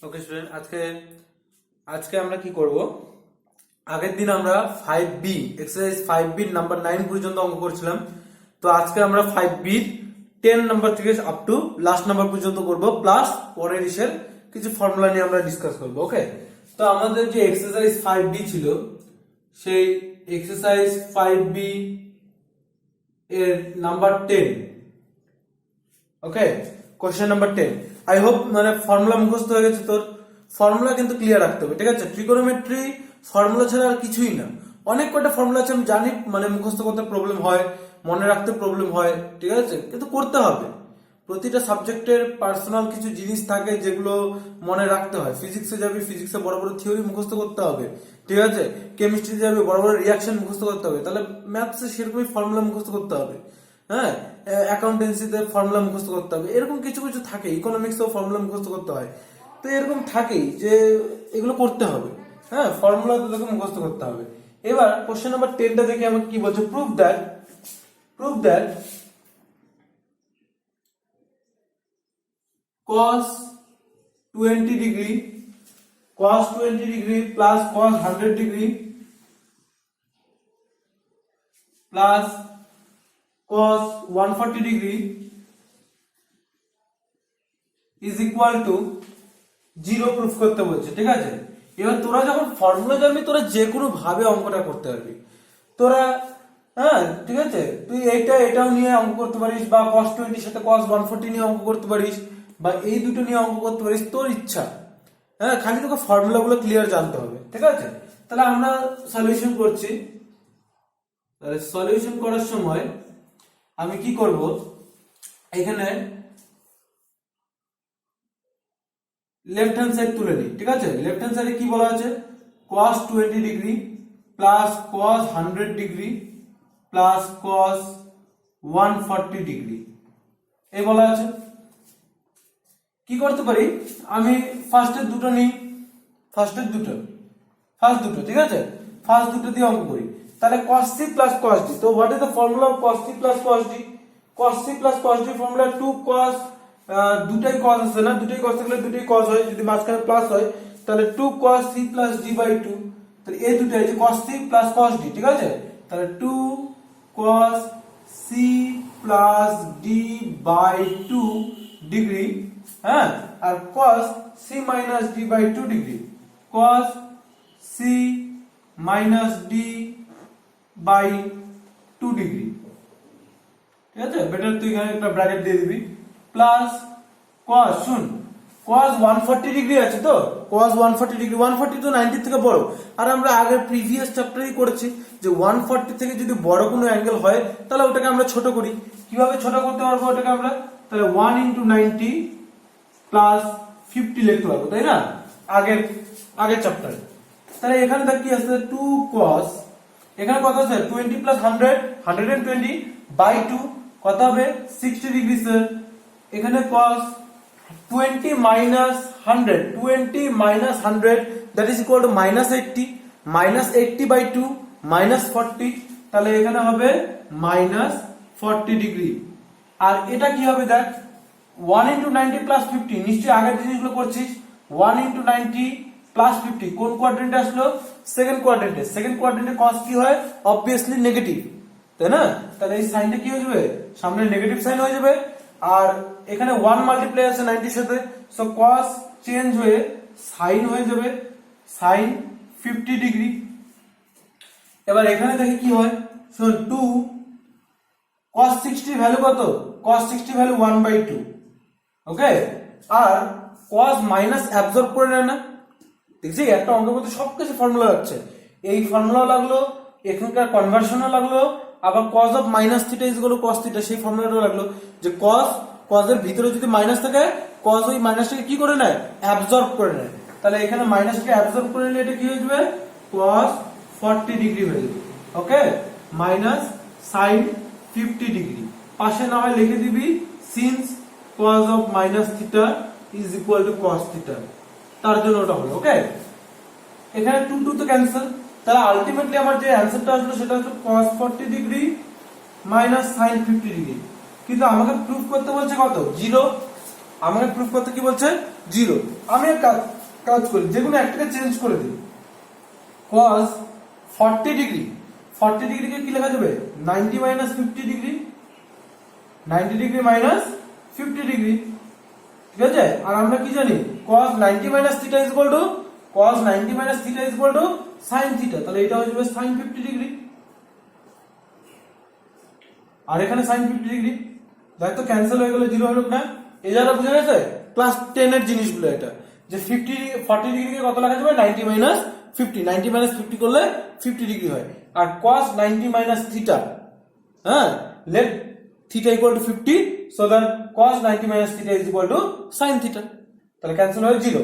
ওকে student, আজকে আজকে আমরা কি করব? আগের দিন আমরা 5B এক্সারসাইজ 5B নাম্বার 9 পর্যন্ত অঙ্ক করছিলাম। তো আজকে আমরা 5B 10 নাম্বার থেকে আপ টু লাস্ট নাম্বার পর্যন্ত করব, প্লাস পরের ইসের কিছু ফর্মুলা নিয়ে আমরা ডিসকাস করব। ওকে, তো আমাদের যে এক্সারসাইজ 5B ছিল, সেই এক্সারসাইজ 5B এর number 10। Okay, question number 10। I hope মানে ফর্মুলা মুখস্থ হয়ে গেছে তোর। ফর্মুলা কিন্তু ক্লিয়ার রাখতে হবে, ঠিক আছে? ট্রিগোনোমেট্রি ফর্মুলা ছাড়া আর কিছুই না। অনেক কয়টা ফর্মুলা আছে আমি জানি, মানে মুখস্থ করতে প্রবলেম হয়, মনে রাখতে প্রবলেম হয়, ঠিক আছে? কিন্তু করতে হবে। প্রতিটা সাবজেক্টের পার্সোনাল কিছু জিনিস থাকে যেগুলো মনে রাখতে হয়। ফিজিক্সে যাবি, ফিজিক্সে বড় বড় থিওরি মুখস্থ করতে হবে, ঠিক আছে? কেমিস্ট্রি যাবি, বড় বড় রিয়াকশন মুখস্থ করতে হবে। তাহলে ম্যাথসে সেরকমই ফর্মুলা মুখস্থ করতে হবে। হ্যাঁ, অ্যাকাউন্টেন্সিতে ফর্মুলা মুখস্থ করতে হবে। এরকম কিছু কিছু থাকে, ইকোনমিক্সেও ফর্মুলা মুখস্থ করতে হয়। তো এরকম থাকেই যে এগুলো করতে হবে। হ্যাঁ, ফর্মুলা তো তোকে মুখস্থ করতে হবে। এবার কোশ্চেন নাম্বার 10টা দেখে আমাকে কি বলছে? Prove that cos 20 degree plus cos 100 degree plus cos 140 degree is equal to 0 proof করতে বলছে, ঠিক আছে? এবার তোরা যখন ফর্মুলা জানবি, তোরা যে কোনো ভাবে অঙ্কটা করতে পারবি। তোরা হ্যাঁ, ঠিক আছে, তুই এটাও নিয়ে অঙ্ক করতে পারিস, বা cos 20 সাথে cos 140 নিয়ে অঙ্ক করতে পারিস, বা এই দুটো নিয়ে অঙ্ক করতে পারিস, তোর ইচ্ছা। হ্যাঁ, খালি তোকে ফর্মুলা গুলো ক্লিয়ার জানতে হবে, ঠিক আছে? তাহলে আমরা সলিউশন করছি। তাহলে সলিউশন করার সময় আমি কি করব? এখানে লেফট হ্যান্ড সাইড তুলে নিই, ঠিক আছে? লেফট হ্যান্ড সাইডে কি বলা আছে? cos 20 degree plus cos 100 degree plus cos 140 degree এই বলা আছে। কি করতে পারি? আমি ফার্স্টের দুটো নিই, ফার্স্ট দুটো, ঠিক আছে? ফার্স্ট দুটো দিয়ে অঙ্ক করি। তাহলে cos c plus cos d। তো what is the formula of cos c plus cos d? cos c plus cos d formula 2 cos, দুটাই cos আছে না? দুটাই cos থাকলে দুটাই cos হয়, যদি মাঝখানে প্লাস হয় তাহলে 2 cos c plus d by 2। তাহলে এই দুটাই যে cos c plus cos d, ঠিক আছে? তাহলে 2 cos c plus d by 2 degree, হ্যাঁ, আর cos c minus d by 2 degree, cos c minus d by 2 degree, ঠিক আছে? বেটার তুই এখানে একটা ব্র্যাকেট দিয়ে দিবি, প্লাস cos, শুন, cos 140 ডিগ্রি আছে তো, cos 140 ডিগ্রি, 140 তো 90 থেকে বড়। আর আমরা আগের প্রিভিয়াস চ্যাপ্টারেই করেছি যে 140 থেকে যদি বড় কোনো অ্যাঙ্গেল হয় তাহলে ওটাকে আমরা ছোট করি। কিভাবে ছোট করতে পারবো ওটাকে আমরা? তাহলে 1 × 90 প্লাস 50 লিখতে পারবো, তাই না? আগের চ্যাপ্টারে। তাহলে এখানে দেখ কি আছে? 2 cos, এখানে কত আছে? 20 প্লাস 100, 120 বাই 2 কত হবে? 60 ডিগ্রি স্যার। এখানে cos 20 minus 100, 20 minus 100 that is equal to minus 80, minus 80 by 2 minus 40, তাহলে এখানে হবে minus 40 ডিগ্রি। আর এটা কি হবে দেখ? 1 × 90 plus 50, নিশ্চয়ই আগের জিনিসগুলো করছিস। 1 × 90 plus 50 কোন কোয়াড্রেন্টে আসলো? সেকেন্ড কোয়াড্রেন্টে। সেকেন্ড কোয়াড্রেন্টে cos কি হয়? অবভিয়াসলি নেগেটিভ, তাই না? তাহলে এই সাইনটা কি হয়ে যাবে? সামনে নেগেটিভ সাইন হয়ে যাবে। আর এখানে 1 মাল্টিপ্লাই আছে 90 এর সাথে, সো cos চেঞ্জ হয়ে সাইন হয়ে যাবে, সাইন 50 ডিগ্রি। এবার এখানে দেখি কি হয়। সো 2 cos 60 ভ্যালু কত? cos 60 value 1/2। ওকে, আর cos মাইনাস অ্যাবজর্ব করে নেয় না? দেখছি একটা অঙ্কের মধ্যে সবকিছু ফর্মুলা লাগছে। এই ফর্মুলা লাগলো, এখানকার কনভার্সনও লাগলো, আবার cos of minus theta is equal two cos theta, সেই ফর্মুলাটাও লাগলো। যে cos এর ভিতরে যদি মাইনাস থাকে, cos ওই মাইনাসটাকে কি করে নেয়? অ্যাবজর্ব করে নেয়। তাহলে এখানে মাইনাসটাকে অ্যাবজর্ব করে নিলে এটা কি হয়ে যাবে? cos 40 ডিগ্রি হয়ে যাবে। ওকে, মাইনাস sin 50 ডিগ্রি। পাশে না হয় লিখে দিবি since cos of minus theta is equal two cos theta, তার জন্য ওটা হলো। ওকে, এখানে 2 2 তো ক্যান্সেল। তাহলে আলটিমেটলি আমার যে অ্যানসারটা আসলো সেটা হলো cos 40 degree minus sin 50 degree. কিন্তু আমাকে প্রুফ করতে বলছে কত? 0। আমাকে প্রুফ করতে কি বলছে 0। আমি এক কাজ করি, যে কোনো একটাকে চেঞ্জ করে দিই। cos 40 ডিগ্রি, 40 ডিগ্রিকে কি লেখা যাবে 90 minus 50 degree, 90 degree minus 50 degree, ঠিক আছে। আর আমরা কি জানি cos 90 minus theta is equal two cos 90 minus theta is equal to sin theta, তাহলে এটা হয়ে যাবে sin 50 ডিগ্রি, আর এখানে sin 50 ডিগ্রি। দেখো ক্যান্সেল হয়ে গেল, 0 হলো না। এই যারা বুঝে গেছে ক্লাস 10 এর জিনিসগুলো, এটা যে 40 ডিগ্রিকে কত লেখা যাবে 90 মাইনাস 50, 90 মাইনাস 50 করলে 50 ডিগ্রি হয়। আর cos 90 মাইনাস থিটা, হ্যাঁ, let theta equal to 50, so that cos 90 minus theta is equal to sin theta, তাহলে ক্যান্সেল হয় 0।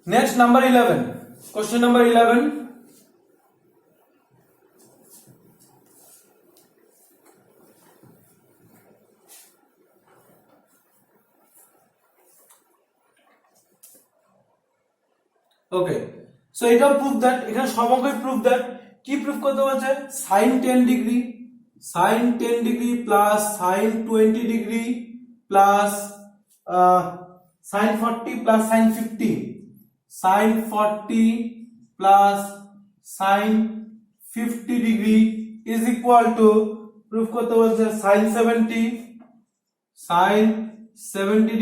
Next number 11, question number 11। ওকে, সো এটাও প্রুফ দ্যাট, এখানে সমগ্র প্রুফ দ্যাট। কি প্রুফ করতে বলছে sin 10 degree, sin 10 degree plus sin 20 degree plus sin 40 plus sin 50, sin 40 plus sin 50 degree is equal to, proof করতে বলছে sin 70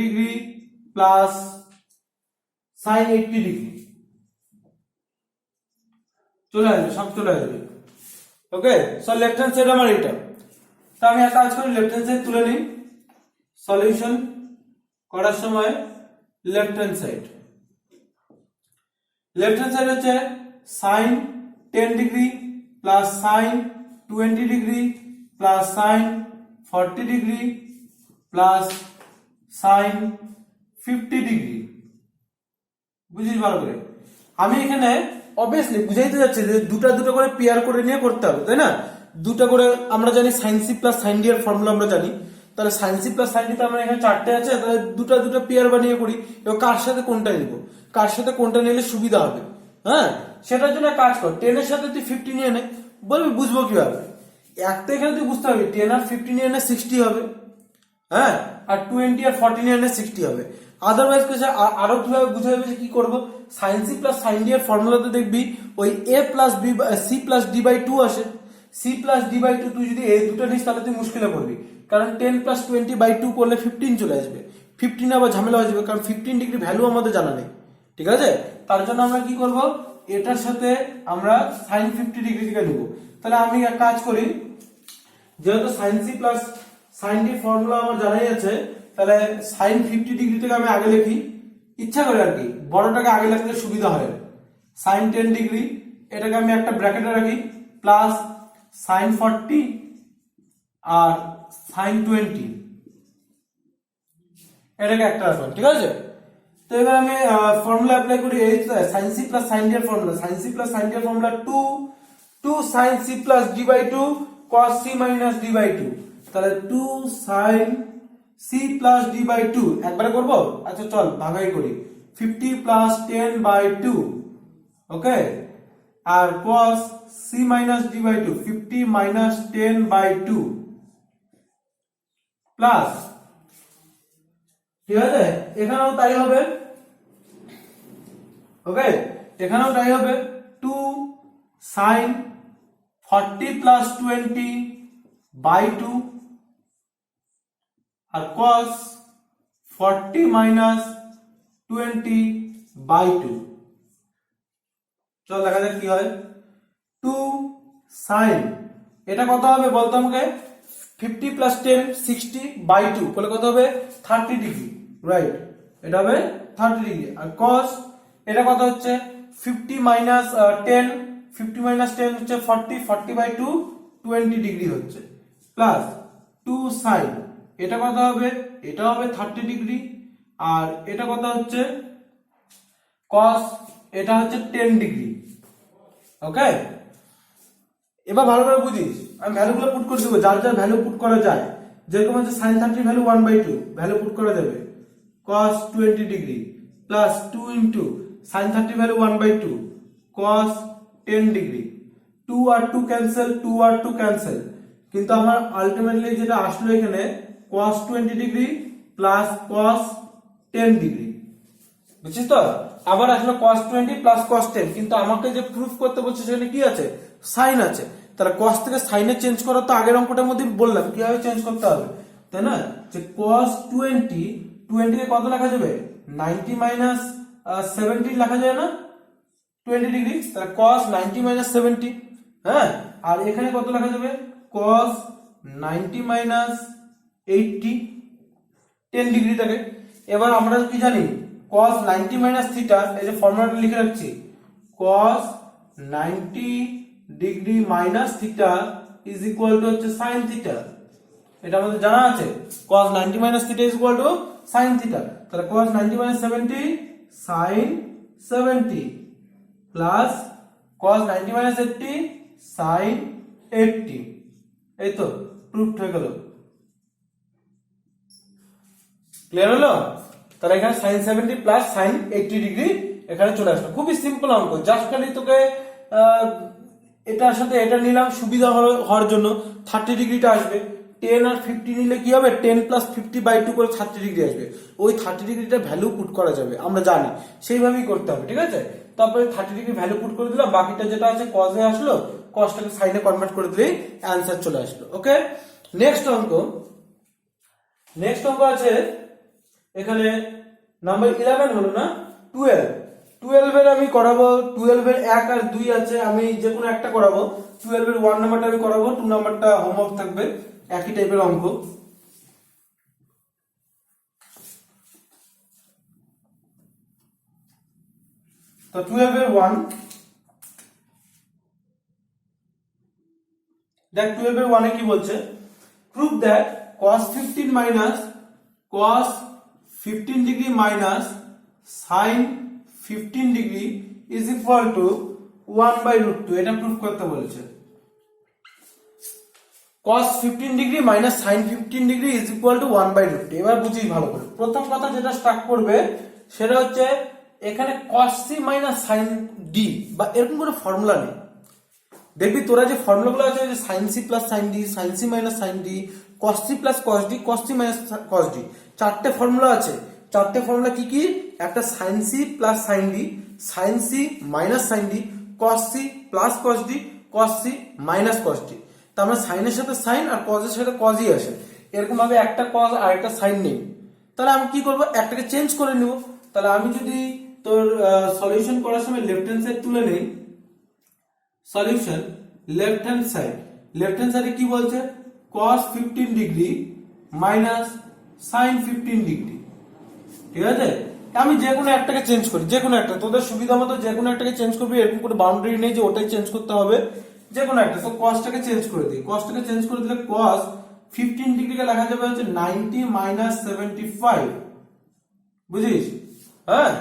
degree plus sin 80 degree. চলে আসবে, সব চলে আসবে। ওকে, সো লেফট হ্যান্ড সাইড আমার এটা, তো আমি এক কাজ করি লেফট হ্যান্ড সাইড তুলে নিই। সলিউশন করার সময় লেফট হ্যান্ড সাইড হচ্ছে sin 10 degree plus sin 20 degree plus sin 40 degree plus sin 50 degree. বুঝিস ভালো করে, আমি এখানে অবভিয়াসলি বুঝাইতে যাচ্ছে যে দুটো করে পেয়ার করে নিয়ে করতে হবে, তাই না। দুটো করে আমরা জানি sin c plus sin d এর ফর্মুলা আমরা জানি, তাহলে sin c plus sin d তো আমরা এখানে 4টে আছে, তাহলে দুটো পেয়ার বানিয়ে করি। এবার কার সাথে কোনটা নিব, কার সাথে কোনটা নিলে সুবিধা হবে, হ্যাঁ, সেটার জন্য কাজ কর 10 এর সাথে তুই 50 নিয়ে নে। বলবি বুঝবো কিভাবে, এক তো এখানে তুই বুঝতে হবে 10 আর 50 নিয়ে নে 60 হবে, হ্যাঁ, আর 20 আর 40 নিয়ে নে 60 হবে। আদারওয়াইজ আরো কিভাবে বুঝা যাবে যে কি করবো, sin c plus sin d এর ফর্মুলাতে দেখবি ওই a plus b c plus d by 2 আসে। c প্লাস d বাই 2 তুই যদি এই দুটো নিস তাহলে তুই মুশকিলে পড়বি, কারণ 10 প্লাস 20 বাই 2 করলে 15 চলে আসবে, 15 আবার ঝামেলা হয়ে যাবে, কারণ 15 ডিগ্রি ভ্যালু আমাদের জানা নেই, ঠিক আছে। তার জন্য আমরা কি করব, এটার সাথে আমরা sin 50 ডিগ্রি থেকে নেব। তাহলে আমি এক কাজ করি, যেহেতু sin c plus sin d formula আমার জানাই আছে, তাহলে sin 50 ডিগ্রি থেকে আমি আগে লিখি, ইচ্ছা করে আর কি, বড়টাকে আগে লিখলে সুবিধা হয়। sin 10 ডিগ্রি এটাকে আমি একটা ব্র্যাকেটে রাখি প্লাস sin 40 আর sin 20 এটাকে একটা রাখলাম, ঠিক আছে। তো এবার আমি ফর্মুলা অ্যাপ্লাই করি, এই sin c plus sin d এর formula, sin c plus sin d এর formula 2 sin c plus d by 2 cos c minus d by 2, তাহলে 2 sin c plus d by 2 একবারে করব। আচ্ছা চল ভাগাই করি, 50 প্লাস 10 বাই 2, ওকে, আর cos c minus d by 2 50 minus 10 by 2 plus, ঠিক আছে, এখানেও তাই হবে, ওকে, এখানেও তাই হবে 2 sin 40 প্লাস 20 বাই 2 আর cos 40 মাইনাস 20 বাই 2। চল দেখা যাক কি হয়, 2 sin, এটা কত হবে বলতো আমাকে, 50 প্লাস 10 60 বাই 2 বলে কত হবে 30 ডিগ্রি, রাইট, এটা হবে 30 ডিগ্রি। আর cos এটা কত হচ্ছে 50 মাইনাস 10, 50 মাইনাস 10 হচ্ছে 40, 40 বাই 2 20 ডিগ্রি হচ্ছে, প্লাস 2 sin, এটা কত হবে, এটা হবে 30 ডিগ্রি, আর এটা কত হচ্ছে cos, এটা হচ্ছে 10 ডিগ্রি, ওকে। এবার ভালো করে বুঝিস, আমি ভ্যালুগুলো পুট করে দেবো, যার যার ভ্যালু পুট করা যায়, যেরকম হচ্ছে sin 30 ভ্যালু 1/2 ভ্যালু পুট করা যাবে, cos 20 degree plus 2 into sin 30 value 1/2 cos 10 degree, 2 আর 2 ক্যান্সেল, 2 আর 2 ক্যান্সেল, কিন্তু আমার আলটিমেটলি যেটা আসলো এখানে cos 20 degree plus cos 10 degree, বুঝছিস তো? আবার আসলো cos 20 প্লাস cos 10, কিন্তু আমাকে যে প্রুফ করতে বলছে সেখানে কি আছে, সাইন আছে। তাহলে cos থেকে সাইনে চেঞ্জ করা তো আগের অঙ্কটার মধ্যে বললাম কিভাবে চেঞ্জ করতে হবে, তাই না? যে cos 20 কে কত লেখা যাবে, 90 মাইনাস 70 লেখা যায় না 20 ডিগ্রি, তাহলে cos 90 মাইনাস 70। হ্যাঁ, আর এখানে কত লেখা যাবে, cos 90 মাইনাস 80, 10 ডিগ্রি থাকে। এবার আমরা কি জানি, cos 90 মাইনাস থিটা, এই যে ফর্মুলাটা লিখে রাখছি, cos 90 degree minus theta is equal two হচ্ছে sin থিটা। এটা আমাদের জানা আছে, cos 90 minus theta is equal to sin theta. তাহলে cos 90 minus 70 sin 70 plus cos 90 minus 80 sin 80। এই তো প্রুফ হয়ে গেল, ক্লিয়ার হলো? তাহলে এখানে sin 70 প্লাস sin 80 ডিগ্রি এখানে চলে আসলো। খুবই সিম্পল অঙ্ক, জাস্ট খালি তোকে এটার সাথে এটা নিলাম সুবিধা হওয়ার জন্য। 30 ডিগ্রিটা আসবে, 10 আর 50 নিলে কি হবে, 10 প্লাস 50/2 করে 30 ডিগ্রি আসবে। ওই 30 ডিগ্রিটা ভ্যালু পুট করা যাবে, আমরা জানি সেইভাবেই করতে হবে, ঠিক আছে? তারপরে 30 ডিগ্রি ভ্যালু পুট করে দিলাম, বাকিটা যেটা আছে cos এ আসলো, cosটাকে সাইনে কনভার্ট করে দিলেই অ্যান্সার চলে আসলো। ওকে, নেক্সট অঙ্ক আছে এখানে নাম্বার 11 হলো না 12 এর আমি করাবো। 12 এর 1 আর 2 আছে, আমি যে কোনো একটা করাবো। 12 এর 1 নাম্বারটা আমি করাবো, 2 নাম্বারটা হোমওয়ার্ক থাকবে, একই টাইপের অঙ্ক। তো 12 এর 1 দেখ, 12 এর 1 এ কি বলছে, prove that cos 15 minus cos 15 degree minus sin 15 degree is equal two 1/√2। এটা প্রুফ করতে বলেছে। cos 15 degree minus sin 15 degree is equal two 1/√2। এবার বুঝিস ভালো করে। প্রথম কথা যেটা স্টার্ট করবে সেটা হচ্ছে এখানে cos c minus sin d বা এরকম করে ফর্মুলা নেই। দেখবি তোরা যে ফর্মুলাগুলো আছে, যে sin c plus sin d, sin c minus sin d, cos c plus cos d, cos c minus cos d, চারটে ফর্মুলা আছে। চারটে ফর্মুলা কি কি, একটা sin c plus sin d, sin c minus sin d, cos c plus cos d, cos c minus cos d। তার মানে sin এর সাথে sin আর cos এর সাথে cos ই আসে। এরকম ভাবে একটা cos আর একটা sin নেই। তাহলে আমি কি করব, একটাকে চেঞ্জ করে নিব। তাহলে আমি যদি তোর সলিউশন করার সময় লেফট হ্যান্ড সাইড তুলে নেই, সলিউশন লেফট হ্যান্ড সাইডে কি বলছে, cos 15 degree minus sin 15 degree, ঠিক আছে? আমি যে কোনো একটাকে চেঞ্জ করি, যে কোনো একটা তোদের সুবিধা মতো যে কোনো একটাকে চেঞ্জ করবি, এরকম কোনো বাউন্ডারি নেই যে ওটাই চেঞ্জ করতে হবে, যে কোনো একটা। তো cosটাকে চেঞ্জ করে দিই, cosটাকে চেঞ্জ করে দিলে cos 15 ডিগ্রিকে লেখা যাবে হচ্ছে 90 মাইনাস 75, বুঝিস? হ্যাঁ,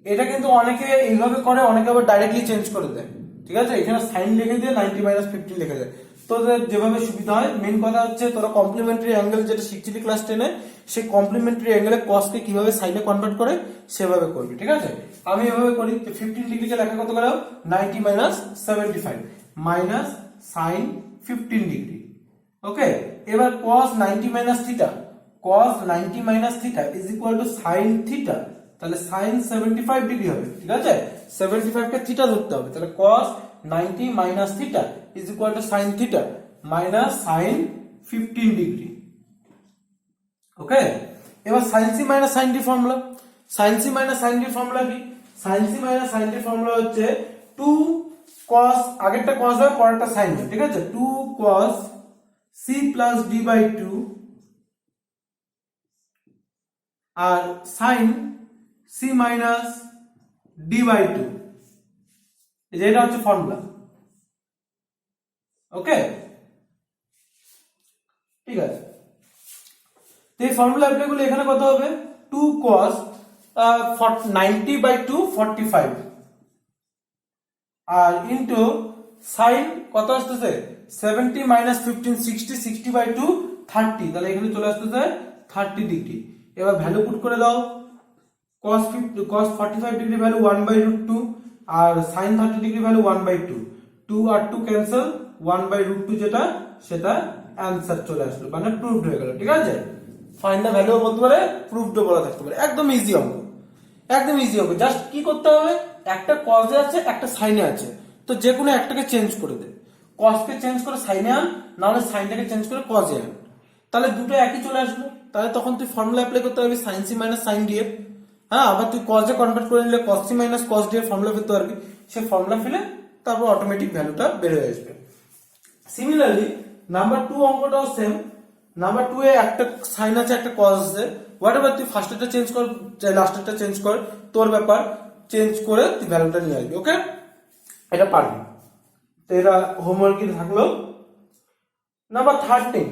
এটা কিন্তু অনেকে এইভাবে করে, অনেকে আবার ডাইরেক্টলি চেঞ্জ করে দেয়, ঠিক আছে? এখানে সাইন লিখে দিয়ে 90 মাইনাস 15 লিখে দেয়, তোদের যেভাবে সুবিধা হয়। মেইন কথা হচ্ছে তোরা কমপ্লিমেন্টারি অ্যাঙ্গেল যেটা শিখছিলি ক্লাস 10-এ, সেই কমপ্লিমেন্টারি অ্যাঙ্গেলে cos কে কিভাবে সাইনে কনভার্ট করে সেভাবে করবি, ঠিক আছে? আমি এভাবে করি। 15 ডিগ্রিকে লেখা কত গেল, 90 minus 75 minus sin 15 degree. Okay, এবার cos 90 minus theta, cos 90 minus theta is equal to sin theta. তাহলে sin 75 ডিগ্রি হবে, ঠিক আছে? 75 কে থিটা ধরতে হবে। তাহলে cos 90 minus theta is equal to sin থিটা মাইনাস sin 15 ডিগ্রি। ওকে, এবার sin c minus sin d formula, sin c minus sin d formula কি, sin c minus sin d formula হচ্ছে 2 cos, আগেরটা cos হয় পরেরটা sin হয়, ঠিক আছে? 2 cos c plus d by 2 আর sin c minus d by 2, এটা হচ্ছে ফর্মুলা। ওকে, ঠিক আছে? তো এই ফর্মুলা অ্যাপ্লাই করলে এখানে কত হবে, 2 cos 90 বাই 2 45 আর ইনটু sin কত আসতেছে 70 মাইনাস 15 60, 60 বাই 2 30। তাহলে এখানে চলে আসতেছে 30 ডিগ্রি। এবার ভ্যালু পুট করে দাও, cos 45 ডিগ্রি ভ্যালু 1/√2 আর sin 30 ডিগ্রি ভ্যালু 1/2, 2 আর 2 ক্যান্সেল, 1/√2 যেটা সেটা অ্যান্সার চলে আসলো, মানে প্রুভড হয়ে গেল। ঠিক আছে, ফাইন্ড দ্য ভ্যালু বলতে পারে, প্রুভড বলা থাকতে পারে। একদম ইজি অঙ্ক, একদম ইজি অঙ্ক। জাস্ট কি করতে হবে, একটা কজে আছে একটা সাইনে আছে, তো যে কোনো একটাকে চেঞ্জ করে দে। কজকে চেঞ্জ করে সাইনে আন, নাহলে সাইনটাকে চেঞ্জ করে কজে আন, তাহলে দুটো একই চলে আসলো। তাহলে তখন তুই ফর্মুলা অ্যাপ্লাই করতে পারবি sine C minus sine D এর। হ্যাঁ, আবার তুই কজে কনভার্ট করে নিলে cos C minus cos D এর ফর্মুলা পেতে পারবি। সেই ফর্মুলা ফেলে তারপর অটোমেটিক ভ্যালুটা বের হয়ে আসবে। সিমিলারলি নাম্বার 2 অঙ্কটাও সেম। নাম্বার 2 এ একটা সাইন আছে একটা কজ আছে, হোয়াট এভার তুই ফার্স্টেরটা চেঞ্জ কর, চাই লাস্টেরটা চেঞ্জ কর, তোর ব্যাপার, চেঞ্জ করে তুই ভ্যালুটা নিয়ে আসবি। ওকে, এটা পারবি। তো এটা হোমওয়ার্ক কি থাকলো। নাম্বার 13,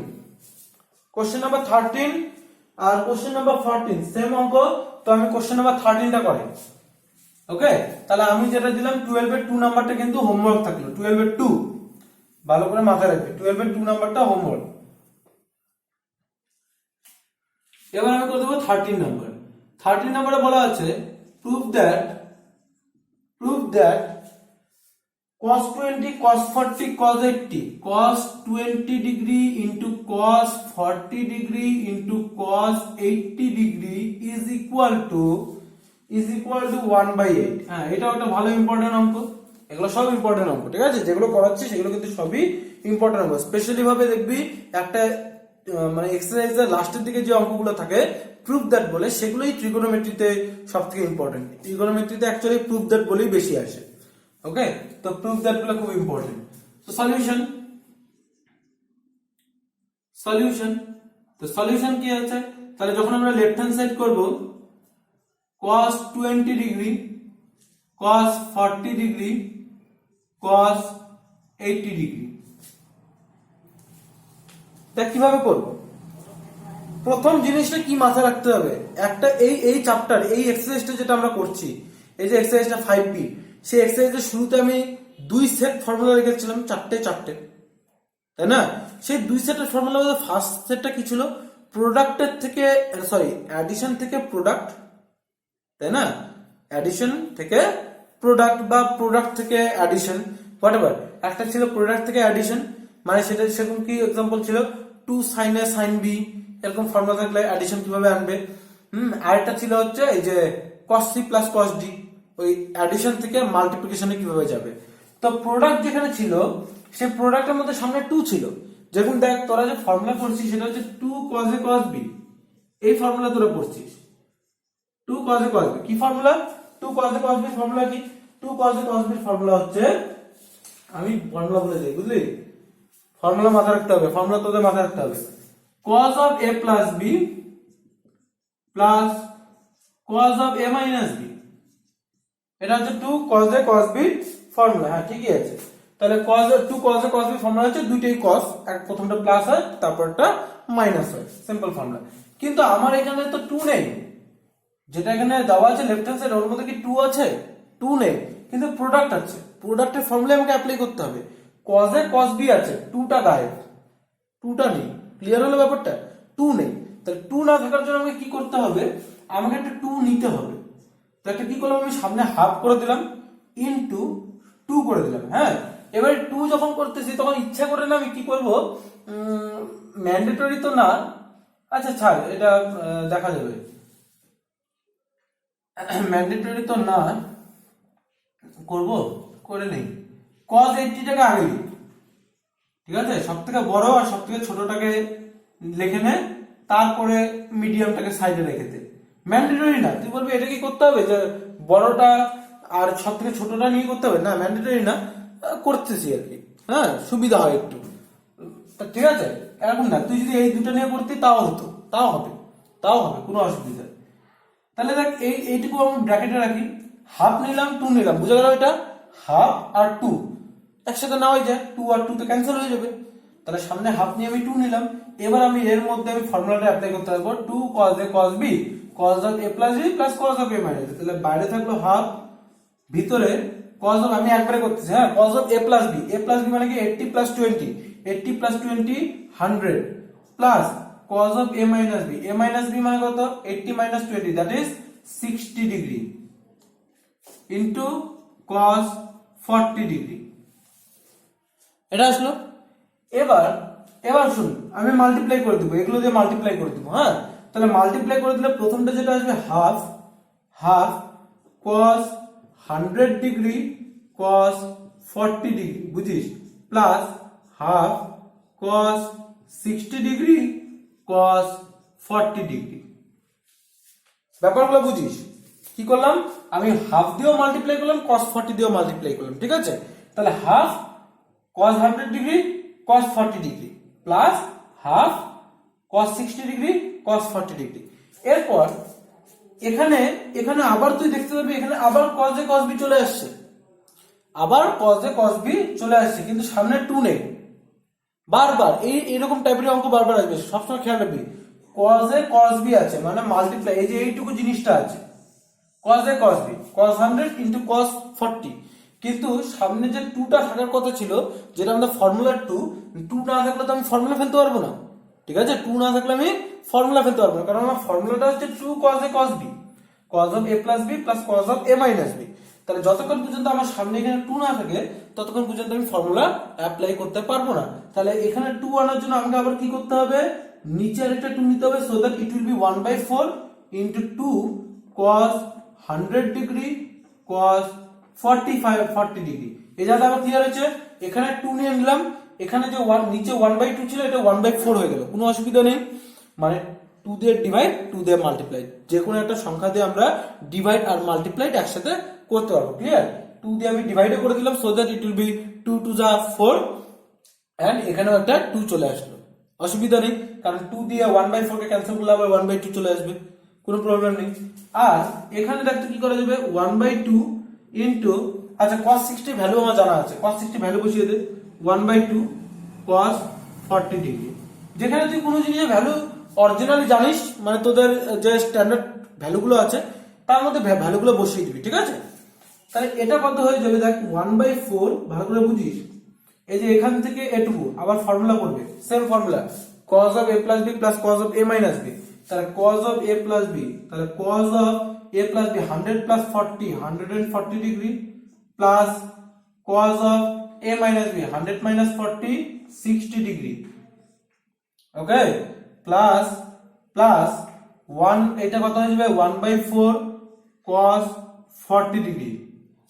কোশ্চেন নাম্বার 13 আর কোশ্চেন নাম্বার 14 সেম অঙ্ক। তো আমি কোশ্চেন নাম্বার 13টা করি। ওকে, তাহলে আমি যেটা দিলাম 12 এর 2 নাম্বারটা কিন্তু হোমওয়ার্ক থাকলো। 12 এর 2 ভালো করে মাথায় রাখবে, 12 এর 2 নাম্বারটা হোমওয়ার্ক। এবার আমি করে দেবো 13 নাম্বার। 13 নাম্বারে বলা আছে prove that cos 20 cos 40 cos 80 cos 20 degree into cos 40 degree into cos 80 degree is equal to 1/8। হ্যাঁ, এটাও একটা ভালো ইম্পর্টেন্ট অঙ্ক। এগুলো সব ইম্পর্টেন্ট অঙ্ক। ঠিক আছে, যেগুলো করাচ্ছি সেগুলো কিন্তু সবই ইম্পর্টেন্ট অঙ্ক। স্পেশালি ভাবে দেখবি একটা মানে এক্সারসাইজের লাস্টের দিকে যে অঙ্কগুলো থাকে প্রুভ দ্যাট বলে, সেগুলোই ট্রিগোনোমেট্রিতে সবথেকে ইম্পর্টেন্ট। ট্রিগোনোমেট্রিতে অ্যাকচুয়ালি প্রুভ দ্যাট বলেই বেশি আসে। ওকে, তো প্রুভ দ্যাট গুলো খুব ইম্পর্টেন্ট। তো সলিউশন কি আছে, তাহলে যখন আমরা লেফট হ্যান্ড সাইড করব cos 20 degree cos 40 degree cos 80 degree, তা কিভাবে করব? প্রথম জিনিসটা কি মাথায় রাখতে হবে, একটা এই চ্যাপ্টার এই এক্সারসাইজটা যেটা আমরা করছি, এই যে এক্সারসাইজটা 5B, সেই এক্সারসাইজের শুরুতে আমি 2 সেট ফর্মুলা রেখেছিলাম, চারটে, তাই না? সেই 2 সেটের ফর্মুলা মধ্যে ফার্স্ট সেটটা কি ছিল, প্রোডাক্টের থেকে অ্যাডিশন থেকে প্রোডাক্ট, তাই না? অ্যাডিশন থেকে প্রোডাক্ট বা প্রোডাক্ট থেকে অ্যাডিশন, হোয়াটএভার। একটা ছিল প্রোডাক্ট থেকে অ্যাডিশন, মানে সেটা সেরকম কি এক্সাম্পল ছিল 2 sin A sin B, এরকম ফর্মুলা থাকলে অ্যাডিশন কিভাবে আনবে। আরেকটা ছিল হচ্ছে এই যে cos C plus cos D, ওই অ্যাডিশন থেকে মাল্টিপ্লিকেশনে কিভাবে যাবে। তো প্রোডাক্ট যেখানে ছিল সেই প্রোডাক্টের মধ্যে সামনে 2 ছিল, যেমন দেখ তোরা যে ফর্মুলা পড়ছিস সেটা হচ্ছে 2 cos A cos B, এই ফর্মুলা তোরা পড়ছিস 2 cos A cos B। কি formula? 2 cos A cos B formula কি? 2 cos A cos B formula হচ্ছে, আমি ফর্মুলা বলে দিই, বুঝলি? ফর্মুলা মাথায় রাখতে হবে, ফর্মুলা তোদের মাথায় রাখতে হবে। cos of A plus B plus cos of A minus B, এটা হচ্ছে 2 cos A cos B formula. হ্যাঁ, ঠিকই আছে। তাহলে 2 cos A cos B formula হচ্ছে দুইটাই cos, এক প্রথমটা প্লাস হয় তারপরটা মাইনাস হয়, সিম্পল ফর্মুলা। কিন্তু আমার এখানে তো 2 নেই, যেটা এখানে দেওয়া আছে লেফট হ্যান্ড সাইড, ওর মধ্যে কি 2 আছে? 2 নেই, কিন্তু প্রোডাক্ট আছে। প্রোডাক্টের ফর্মুলা আমাকে অ্যাপ্লাই করতে হবে। cos A cos B আছে, 2টা গায়েব, 2টা নেই। ক্লিয়ার হলো ব্যাপারটা? 2 নেই, তাহলে 2 না থাকার জন্য আমাকে কি করতে হবে, আমাকে একটা 2 নিতে হবে। তো একটা কি করলাম, আমি সামনে হাফ করে দিলাম, ইনটু 2 করে দিলাম। হ্যাঁ, এবারে 2 যখন করতেছি তখন ইচ্ছা করে না আমি কি করব, ম্যান্ডেটরি তো না, আচ্ছা ছাড়, এটা দেখা যাবে, ম্যান্ডেটরি তো না, করব করে নেই। cos 80 টাকা আগে দিই, ঠিক আছে? সব থেকে বড় আর সব থেকে ছোটটাকে লিখে নে, তারপরে মিডিয়ামটাকে সাইডে রেখে দে। ম্যান্ডেটরি না, তুই বলবি এটা কি করতে হবে যে বড়টা আর সব থেকে ছোটটা নিয়ে করতে হবে, না ম্যান্ডেটরি না, করতেছি আর কি। হ্যাঁ, সুবিধা হয় একটু, ঠিক আছে? এরকম না, তুই যদি এই দুটো নিয়ে করতি তাও হতো, তাও হবে, কোনো অসুবিধা। তাহলে দেখ এইটুকু আমি ব্র্যাকেটে রাখি, হাফ নিলাম 2 নিলাম, বুঝা গেল? এটা হাফ আর 2 একসাথে না হয়ে যায়, 2 আর 2 তে ক্যান্সেল হয়ে যাবে। তাহলে সামনে হাফ নিয়ে আমি 2 নিলাম। এবার আমি এর মধ্যে আমি ফর্মুলাটা অ্যাপ্লাই করতে পারবো, 2 cos A cos B cos of A plus B plus cos of A minus B। তাহলে বাইরে থাকলো হাফ, ভিতরে cos of, আমি একবারে করতেছি, হ্যাঁ, cos of A plus B, A plus B মানে কি 80 plus 20, 80 plus 20 100 plus cos of A minus B, A minus B মানে কত, 80 minus 20 that is 60 degree into cos 40 degree, এটা আসলো। এবার এবার শুনুন, আমি মাল্টিপ্লাই করে দিব, এগুলো দিয়ে মাল্টিপ্লাই করে দিব। হ্যাঁ, তাহলে মাল্টিপ্লাই করে দিলে প্রথমটা যেটা আসবে half half cos 100 degree cos 40 degree, বুঝিস, plus half cos 60 degree cos 40 degree. ব্যাপারগুলো বুঝিস? কি করলাম, আমি হাফ দিয়েও মাল্টিপ্লাই করলাম, cos 40 দিয়েও মাল্টিপ্লাই করলাম, ঠিক আছে? তাহলে half cos 100 degree cos 40 degree plus half cos 60 degree cos 40 degree. এরপর এখানে এখানে আবার তুই দেখতে পাবি এখানে আবার cos a cos b চলে আসছে, আবার cos a cos b চলে আসছে, কিন্তু সামনে 2 নেই। বারবার এইরকম টাইপের অঙ্ক বারবার আসবে, সবসময় খেয়াল রাখবি। cos a cos b আছে মানে মাল্টিপ্লাই, এই যে এইটুকু জিনিসটা আছে cos a cos b cos 100 into cos 40, কিন্তু সামনে যে 2টা থাকার কথা ছিল, যেটা আমাদের ফর্মুলা 2 না থাকলে তো আমি ফর্মুলা ফেলতে পারবো না, ঠিক আছে? 2 না থাকলে আমি ফর্মুলা ফেলতে পারবো না, কারণ আমার ফর্মুলাটা হচ্ছে 2 cos a cos b cos of a plus b plus cos of a minus b। তাহলে যতক্ষণ পর্যন্ত আমার সামনে এখানে 2 না থাকে ততক্ষণ পর্যন্ত আমি ফর্মুলা অ্যাপ্লাই করতে পারবো না। তাহলে এখানে 2 আনার জন্য আমাকে আবার কি করতে হবে, নিচে আরেকটা 2 নিতে হবে, so that it will be 1/4 into 2 cos 100 degree cos 40 degree. এই জায়গাটা আবার ক্লিয়ার হয়েছে? এখানে 2 নিয়ে নিলাম, এখানে যে 1 নিচে 1/2 ছিল এটা 1/4 হয়ে গেল, কোনো অসুবিধা নেই। মানে 2 দিয়ে ডিভাইড 2 দিয়ে মাল্টিপ্লাই, যে কোনো একটা সংখ্যা দিয়ে আমরা ডিভাইড আর মাল্টিপ্লাইড একসাথে করতে পারবো। ক্লিয়ার? 2 দিয়ে আমি ডিভাইডও করে দিলাম, so that it will be 2 2 যা 4 এন্ড এখানেও একটা 2 চলে আসলো, অসুবিধা নেই, কারণ 2 দিয়ে 1/4 কে ক্যান্সেল করলে আবার 1/2 চলে আসবে, কোনো প্রবলেম নেই। আর এখানে দেখতে কি করা যাবে, 1/2 ইনটু, আচ্ছা cos 60 ভ্যালু আমার জানা আছে, cos 60 ভ্যালু বসিয়ে দে, 1/2 cos 40 ডিগ্রি। যেখানে তুই কোনো জিনিসের ভ্যালু অরিজিনালি জানিস, মানে তোদের যে স্ট্যান্ডার্ড ভ্যালুগুলো আছে তার মধ্যে ভ্যালুগুলো বসিয়ে দিবি, ঠিক আছে? তাহলে এটা কত হয়ে যাবে, দেখ 1/4, ভালো করে বুঝিস, এই যে এখান থেকে এটুকু আবার ফর্মুলা করবে, same formula, cos of a plus b plus cos of a minus b। তাহলে cos of a plus b, তাহলে cos of a plus b 100 plus 40 140 degree plus cos of a minus b 100 minus 40 60 degree, okay, plus plus 1, এটা কত হয়ে যাবে 1/4 cos 40 degree.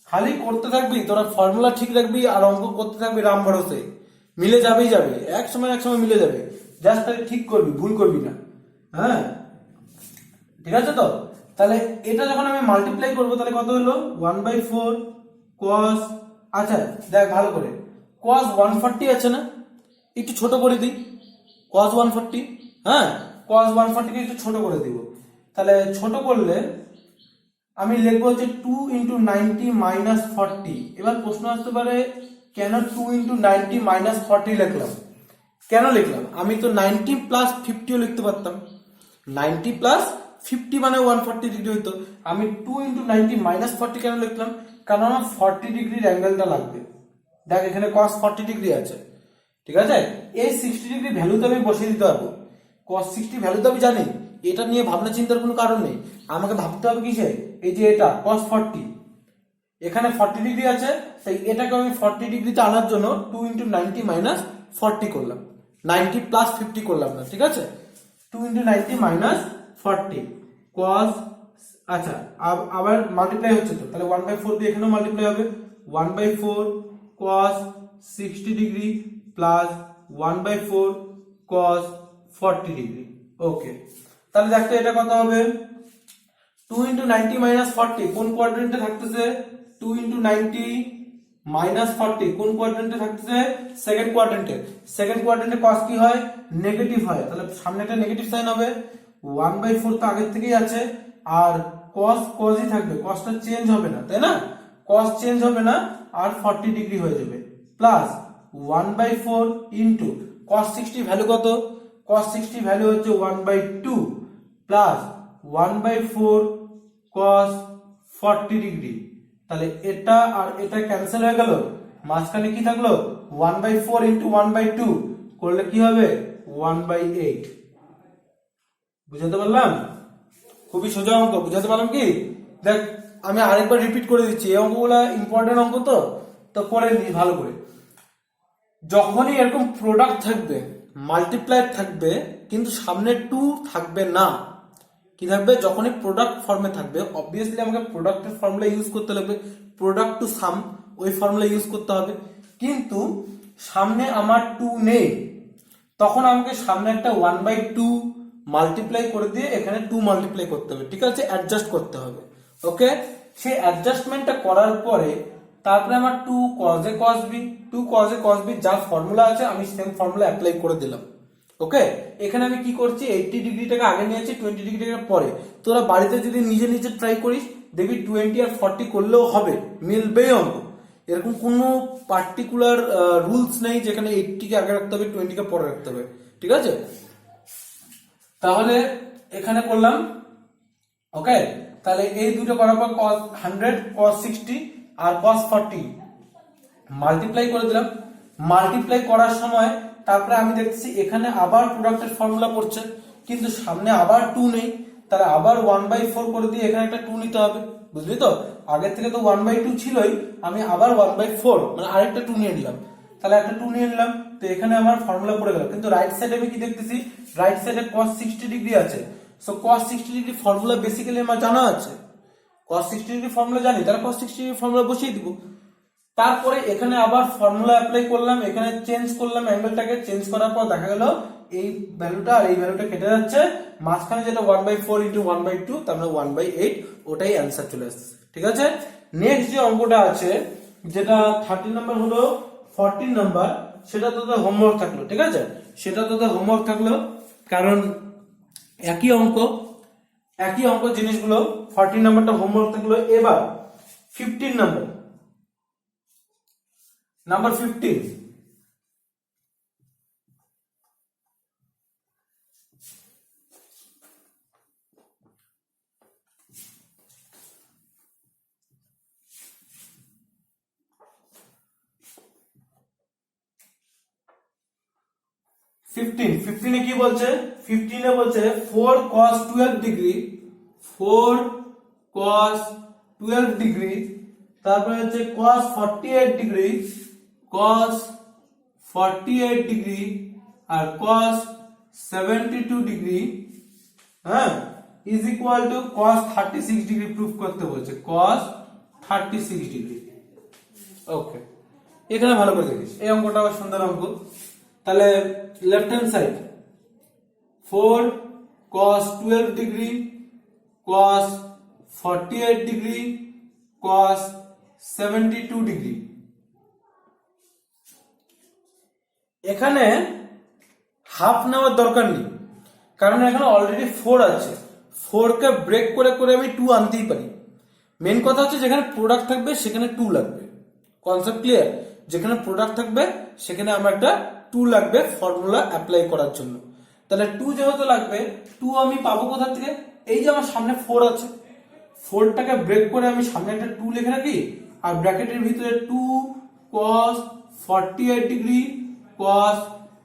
খালি করতে থাকবি, তোরা ফর্মুলা ঠিক রাখবি আর অঙ্ক করতে থাকবি রাম ভরসে, মিলে যাবেই যাবে, এক সময় মিলে যাবে, জাস্ট তাহলে ঠিক করবি, ভুল করবি না। হ্যাঁ, ঠিক আছে তো? তাহলে এটা যখন আমি মাল্টিপ্লাই করবো তাহলে কত হলো, 1/4 cos, আচ্ছা দেখ ভালো করে, cos 140 আছে না, একটু ছোট করে দিই, cos 140, হ্যাঁ cos 140 কে একটু ছোট করে দিব। তাহলে ছোট করলে আমি লিখবো হচ্ছে 2 into 90 minus 40। এবার প্রশ্ন আসতে পারে কেন 2 into 90 minus 40 লিখলাম, কেন লিখলাম, আমি তো 90 plus 50 ও লিখতে পারতাম, 90 plus 50 মানে 140 ডিগ্রি হইতো, আমি 2 into 90 minus 40 কেন লিখলাম, কারণ আমার 40 ডিগ্রির অ্যাঙ্গেলটা লাগবে। দেখ এখানে cos 40 ডিগ্রি আছে, ঠিক আছে, এই 60 ডিগ্রি ভ্যালু তো আমি বসিয়ে দিতে পারবো, cos 60 ভ্যালু তো আমি জানি, এটা নিয়ে ভাবনা চিন্তার কোনো কারণ নেই। আমাকে ভাবতে হবে কিসে, এই যে এটা cos 40, এখানে 40 ডিগ্রি আছে, তাই এটাকে আমি 40 ডিগ্রিতে আনার জন্য 2 into 90 minus 40 করলাম, 90 plus 50 করলাম না, ঠিক আছে, 2 into 90 minus 40 cos, আচ্ছা আবার মাল্টিপ্লাই হচ্ছে তো, তাহলে 1/4 দিয়ে এখানেও মাল্টিপ্লাই হবে, 1/4 cos 60 degree plus 1/4 cos 40 degree. Okay, তাহলে দেখো এটা কত হবে, 2 into 90 minus 40 কোন কোয়াড্রেন্টে থাকতেছে, 2 into 90 minus 40 কোন কোয়াড্রেন্টে থাকতেছে, সেকেন্ড কোয়াড্রেন্টে। সেকেন্ড কোয়াড্রেন্টে cos কি হয়, নেগেটিভ হয়, তাহলে সামনে একটা নেগেটিভ সাইন হবে, 1/4 তো আগের থেকেই আছে, আর cos cosই থাকবে, cosটা চেঞ্জ হবে না, তাই না, cos চেঞ্জ হবে না, আর 40 ডিগ্রি হয়ে যাবে, প্লাস 1/4 ইনটু cos 60 ভ্যালু কত, cos 60 ভ্যালু হচ্ছে 1/2 প্লাস 1/4 cos 40 ডিগ্রি। তাহলে এটা আর এটা ক্যান্সেল হয়ে গেল, মাঝখানে কি থাকলো, 1/4 ইনটু 1/2 করলে কি হবে, 1/8। বুঝাতে পারলাম? খুবই সোজা অঙ্ক, বুঝাতে পারলাম কি? দেখ আমি আরেকবার রিপিট করে দিচ্ছি, এই অঙ্কগুলো ইম্পর্টেন্ট অঙ্ক তো করে নি ভালো করে। যখনই এরকম প্রোডাক্ট থাকবে, মাল্টিপ্লাই থাকবে কিন্তু সামনে টু থাকবে না। কি থাকবে? যখনই প্রোডাক্ট ফর্মে থাকবে অবভিয়াসলি আমাকে প্রোডাক্টের ফর্মুলা ইউজ করতে লাগবে, প্রোডাক্ট টু সাম ওই ফর্মুলা ইউজ করতে হবে। কিন্তু সামনে আমার টু নেই, তখন আমাকে সামনে একটা 1/2 মাল্টিপ্লাই করে দিয়ে এখানে 2 মাল্টিপ্লাই করতে হবে, ঠিক আছে? অ্যাডজাস্ট করতে হবে। ওকে, সেই অ্যাডজাস্টমেন্টটা করার পরে তারপরে আমার 2 cos a cos b, 2 cos a cos b যা ফর্মুলা আছে আমি সেম ফর্মুলা অ্যাপ্লাই করে দিলাম। ওকে, এখানে আমি কি করছি, 80 ডিগ্রিটাকে আগে নিয়েছি, 20 ডিগ্রিটাকে পরে। তোরা বাড়িতে যদি নিজে নিজে ট্রাই করিস দেখবি 20 আর 40 করলেও হবে, মিলবেই অঙ্ক। এরকম কোনো পার্টিকুলার রুলস নেই যেখানে 80 কে আগে রাখতে হবে 20 কে পরে রাখতে হবে, ঠিক আছে? তাহলে এখানে করলাম। ওকে, তাহলে এই দুটো করার পর cos 100 cos 60 আর cos 40 মাল্টিপ্লাই করে দিলাম। মাল্টিপ্লাই করার সময় তারপরে আমি দেখতেছি এখানে আবার প্রোডাক্টের ফর্মুলা পড়ছে, কিন্তু সামনে আবার 2 নেই, তাহলে আবার 1/4 করে দিয়ে এখানে একটা 2 নিতে হবে, বুঝলি তো? আগের থেকে তো 1/2 ছিলই, আমি আবার 1/4 মানে আরেকটা 2 নিয়ে নিলাম, তাহলে একটা 2 নিয়ে নিলাম। তো এখানে আমার ফর্মুলা পড়ে গেল, কিন্তু রাইট সাইডে আমি কি দেখতেছি, রাইট সাইডে cos 60 ডিগ্রি আছে। So cos 60 degree formula basically আমার জানা আছে, cos 60 ডিগ্রি ফর্মুলা জানি, তাহলে cos 60 ডিগ্রি ফর্মুলা বসিয়ে দিব। তারপরে এখানে আবার ফর্মুলা অ্যাপ্লাই করলাম, এখানে চেঞ্জ করলাম অ্যাঙ্গেলটাকে, চেঞ্জ করার পর দেখা গেল এই ভ্যালুটা আর এই ভ্যালুটা কেটে যাচ্ছে, মাঝখানে যেটা 1/4 ইন্টু 1/2 তার মানে 1/8, ওটাই অ্যান্সার চলে আসছে, ঠিক আছে? নেক্সট যে অঙ্কটা আছে যেটা 30 নাম্বার হলো 14 নাম্বার, সেটা তোদের হোমওয়ার্ক থাকলো, ঠিক আছে? সেটা তোদের হোমওয়ার্ক থাকলো, কারণ একই অঙ্ক জিনিসগুলো 14 নাম্বারটা হোমওয়ার্ক থাকলো। এবার 15 নাম্বার 15 15 এ কি বলছে? 15 এ বলছে 4 cos 12 ডিগ্রি, 4 cos 12 ডিগ্রি, তারপরে হচ্ছে cos 48 ডিগ্রি, cos 48 ডিগ্রি আর cos 72 ডিগ্রি, হ্যাঁ, is equal two cos 36 degree proof করতে বলছে, cos 36 ডিগ্রি। ওকে, এখানে ভালো করে দেখিস, এই অঙ্কটা সুন্দর অঙ্ক। তাহলে left hand side 4 cos 12 degree, cos 48 degree, cos 72 degree. এখানে হাফ নেওয়ার দরকার নেই, কারণ এখানে অলরেডি 4 আছে, 4 কে ব্রেক করে করে আমি 2 আনতেই পারি। মেন কথা হচ্ছে যেখানে প্রোডাক্ট থাকবে সেখানে 2 লাগবে, কনসেপ্ট ক্লিয়ার? যেখানে প্রোডাক্ট থাকবে সেখানে আমার একটা 2 লাগবে ফর্মুলা অ্যাপ্লাই করার জন্য। তাহলে 2 যেহেতু লাগবে, 2 আমি পাবো কোথা থেকে? এই যে আমার সামনে 4 আছে, 4টাকে ব্রেক করে আমি সামনে একটা 2 লিখে রাখি, আর ব্র্যাকেটের ভিতরে 2 cos 48 ডিগ্রি, cos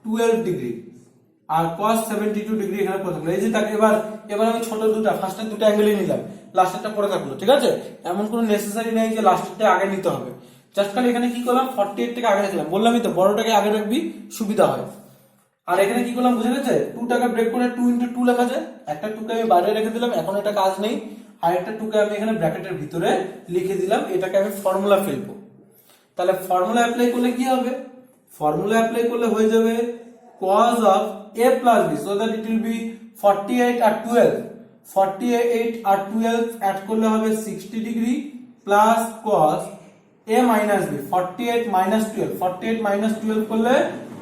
12 ডিগ্রি আর cos 72 ডিগ্রি এখানে পড়ে থাকলো। এই যে তাকে এবার আমি ছোট দুটো, ফার্স্টের দুটো অ্যাঙ্গেলই নিলাম, লাস্টেরটা পড়ে থাকলো, ঠিক আছে? এমন কোনো নেসেসারি নেই যে লাস্টেরটা আগে নিতে হবে। জাস্ট খালি এখানে কি করলাম, 48 টাকে আগে রাখলাম, বললামই তো বড়টাকে আগে রাখবি সুবিধা হয়। আর এখানে কি করলাম বুঝে গেছে? 2 টাকে ব্রেক করে 2 ইন্টু 2 লেখা যায়, একটা 2 কে আমি বাইরে রেখে দিলাম, এখন এটা কাজ নেই, আর একটা 2 কে আমি এখানে ব্র্যাকেটের ভিতরে লিখে দিলাম, এটাকে আমি ফর্মুলা ফেলবো। তাহলে ফর্মুলা অ্যাপ্লাই করলে কি হবে? ফর্মুলা অ্যাপ্লাই করলে হয়ে যাবে cos of a plus b, so that it will be 48 আর 12, 48 আর 12 অ্যাড করলে হবে 60 degree plus cos a minus b, 48 minus 12, 48 minus 12 করলে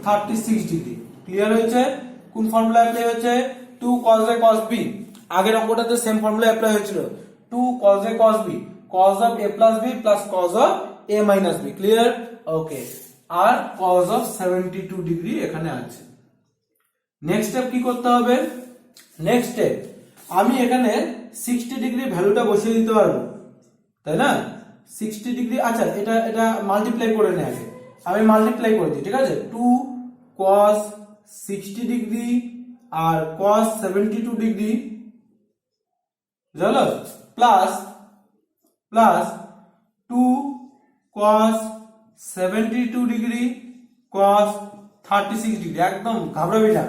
36 ডিগ্রি। ক্লিয়ার হয়েছে? কোন ফর্মুলা অ্যাপ্লাই হয়েছে? 2 cos a cos b, আগের অঙ্কটাতে সেম ফর্মুলা অ্যাপ্লাই হয়েছিল, 2 cos a cos b, cos of a plus b plus cos of a minus b। Clear? Okay, আর cos of 72 degree এখানে আছে। Next step কি করতে হবে? Next step আমি এখানে 60 ডিগ্রি ভ্যালুটা বসিয়ে দিতে পারবো, তাই না? 60 ডিগ্রি, আচ্ছা এটা মাল্টিপ্লাই করে নে আগে, আমি মাল্টিপ্লাই করে দিই, ঠিক আছে? 2 cos 60 ডিগ্রি আর cos 72 ডিগ্রি জানো, plus 2 cos 72 degree cos 36 degree, একদম ঘাবড়াবি না।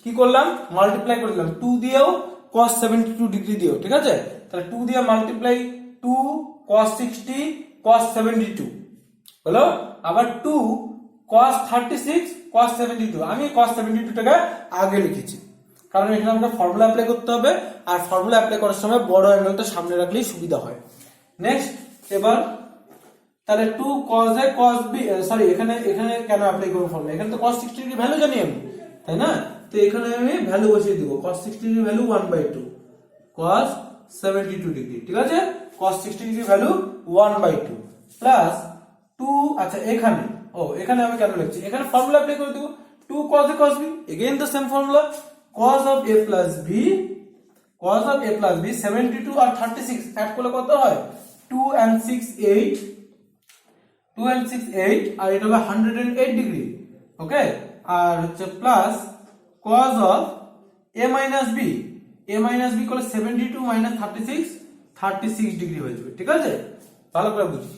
কি করলাম, মাল্টিপ্লাই করে দিলাম 2 দিয়েও cos 72 ডিগ্রি দিয়েও, ঠিক আছে। তাহলে 2 দিয়ে মাল্টিপ্লাই 2 cos 60 cos 72 হলো, আবার 2 cos 36 cos 72। আমি cos 72 টাকে আগে লিখেছি কারণ এখানে আমরা ফর্মুলা অ্যাপ্লাই করতে হবে, আর ফর্মুলা অ্যাপ্লাই করার সময় বড় অ্যাঙ্গেলটা সামনে রাখলেই সুবিধা হয়। নেক্সট, এবার তাহলে 2 cos a cos b, sorry এখানে কেন অ্যাপ্লাই করব ফর্মুলা, এখানে তো cos 60 ডিগ্রি ভ্যালু জানি আমি, তাই না। তো এখানে আমি ভ্যালু বসিয়ে দিব, cos 60 degree value 1/2 cos 72 degree, ঠিক আছে। cos 60 ডিগ্রি ভ্যালু 1/2 প্লাস 2, আচ্ছা এখানে আমি কেন লিখছি, এখানে ফর্মুলা অ্যাপ্লাই করে দেব, 2 cos a cos b, again the same formula, cos of a plus b, cos of a plus b 72 আর 36 অ্যাড করলে কত হয়, 2 and 6 8, 2 and 6 8, আর এটা হবে 108 ডিগ্রি, ওকে। আর হচ্ছে plus cos of a minus b, a minus b করলে 72 minus 36 36 degree হয়ে যাবে, ঠিক আছে। ভালো করে বুঝিস,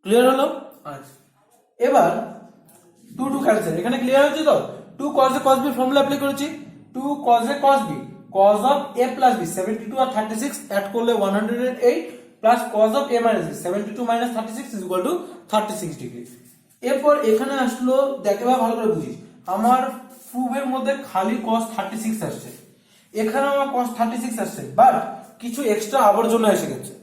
ক্লিয়ার হলো। আচ্ছা, এবার 2 2 ক্যান্সেল, এখানে ক্লিয়ার হচ্ছে তো। 2 cos a cos b formula apply করেছি, 2 cos a cos b, cos of a plus b 72 আর 36 অ্যাড করলে 108 plus cos of a minus b 72 minus 36 is equal to 36 degree. এরপর এখানে আসলো, দেখে ভালো করে বুঝিস, আমার প্রুফের মধ্যে খালি cos 36 আসছে, এখানে আমার cos 36 আসছে, বাট কিছু এক্সট্রা আবর্জনা এসে গেছে,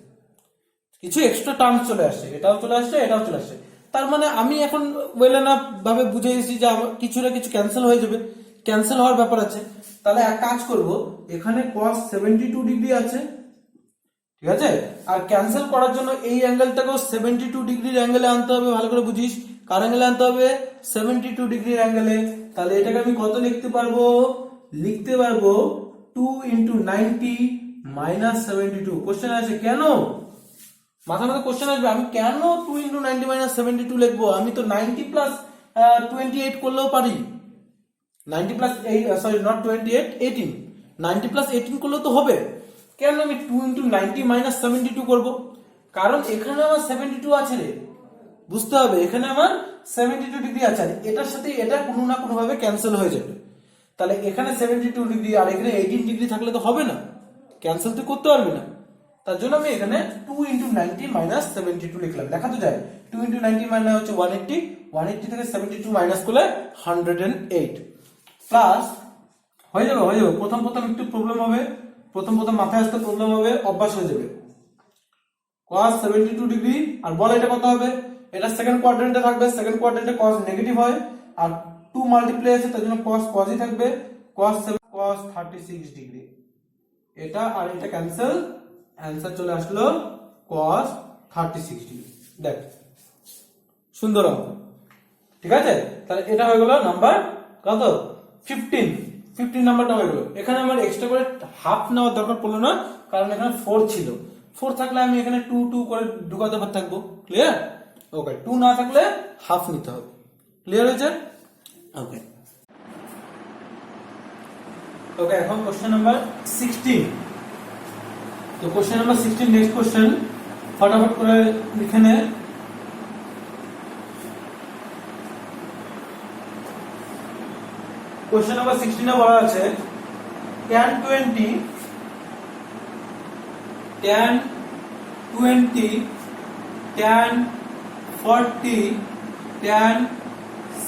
কিছু এক্সট্রা টার্মস চলে আসছে, এটাও চলে আসছে এটাও চলে আসছে। তার মানে আমি এখন ওয়েল এনাফ ভাবে বুঝে গেছি যে আমার কিছু না কিছু ক্যান্সেল হয়ে যাবে, ক্যান্সেল হওয়ার ব্যাপার আছে। তাহলে এক কাজ করব, এখানে cos 72 ডিগ্রি আছে, ঠিক আছে, আর ক্যান্সেল করার জন্য এই অ্যাঙ্গেলটাকেও 72 ডিগ্রির অ্যাঙ্গেলে আনতে হবে। ভালো করে বুঝিস, কার অ্যাঙ্গেলে আনতে হবে, 72 ডিগ্রির অ্যাঙ্গেলে। তাহলে এটাকে আমি কত লিখতে পারবো, 2 into 90 minus 72। কোশ্চেন আছে কেন, মাথার মধ্যে কোশ্চেন আসবে, আমি কেন 2 into 90 minus 72 লিখবো, আমি তো 90 plus 28 করলেও পারি, 90 plus 8, সরি নট 28, 18, 90 plus 18 করলেও তো হবে। কেন আমি 2 into 90 minus 72 করব, কারণ এখানে আমার 72 আছে রে, বুঝতে হবে, এখানে আমার 72 ডিগ্রি আছে, আর এটার সাথে এটা কোনো না কোনো ভাবে ক্যান্সেল হয়ে যাবে। তাহলে এখানে 72 ডিগ্রি আর এখানে 18 ডিগ্রি থাকলে তো হবে না, ক্যান্সেল তো করতে পারবে না। তার জন্য আমি এখানে 2 into 90 minus 72 লিখলাম, লেখা তো যায়। 2 into 90 মানে হচ্ছে 180, 180 থেকে 72 মাইনাস করলে 108 প্লাস হয়ে যাবে। প্রথম একটু প্রবলেম হবে, প্রথম মাথায় আসতে প্রবলেম হবে, অভ্যাস হয়ে যাবে। cos 72 ডিগ্রি, আর বল এটা কত হবে, এটা সেকেন্ড কোয়াড্রেন্টে থাকবে, সেকেন্ড কোয়াড্রেন্টে cos নেগেটিভ হয়, আর 2 মাল্টিপ্লাই আছে তার জন্য cosই থাকবে, cos 36 ডিগ্রি। এটা আর এটা ক্যান্সেল, অ্যান্সার চলে আসলো cos 36 ডিগ্রি। দেখ সুন্দর অঙ্ক, ঠিক আছে। তাহলে এটা হয়ে গেল নাম্বার কত, 15 নাম্বারটা হয়ে গেল। এখানে আমার এক্সট্রা করে হাফ নেওয়ার দরকার পড়লো না, কারণ এখানে 4 ছিল, 4 থাকলে আমি এখানে 2 করে ঢুকাতে থাকবো, ক্লিয়ার। ওকে, 2 না থাকলে হাফ নিতে হবে, ক্লিয়ার হয়েছে। ওকে, এখন কোশ্চেন নাম্বার 16। তো কোশ্চেন নাম্বার 16, নেক্সট কোশ্চেন ফটাফট করে লিখে নে। কোশ্চেন নাম্বার 16 এ বলা আছে tan 20 tan 40 tan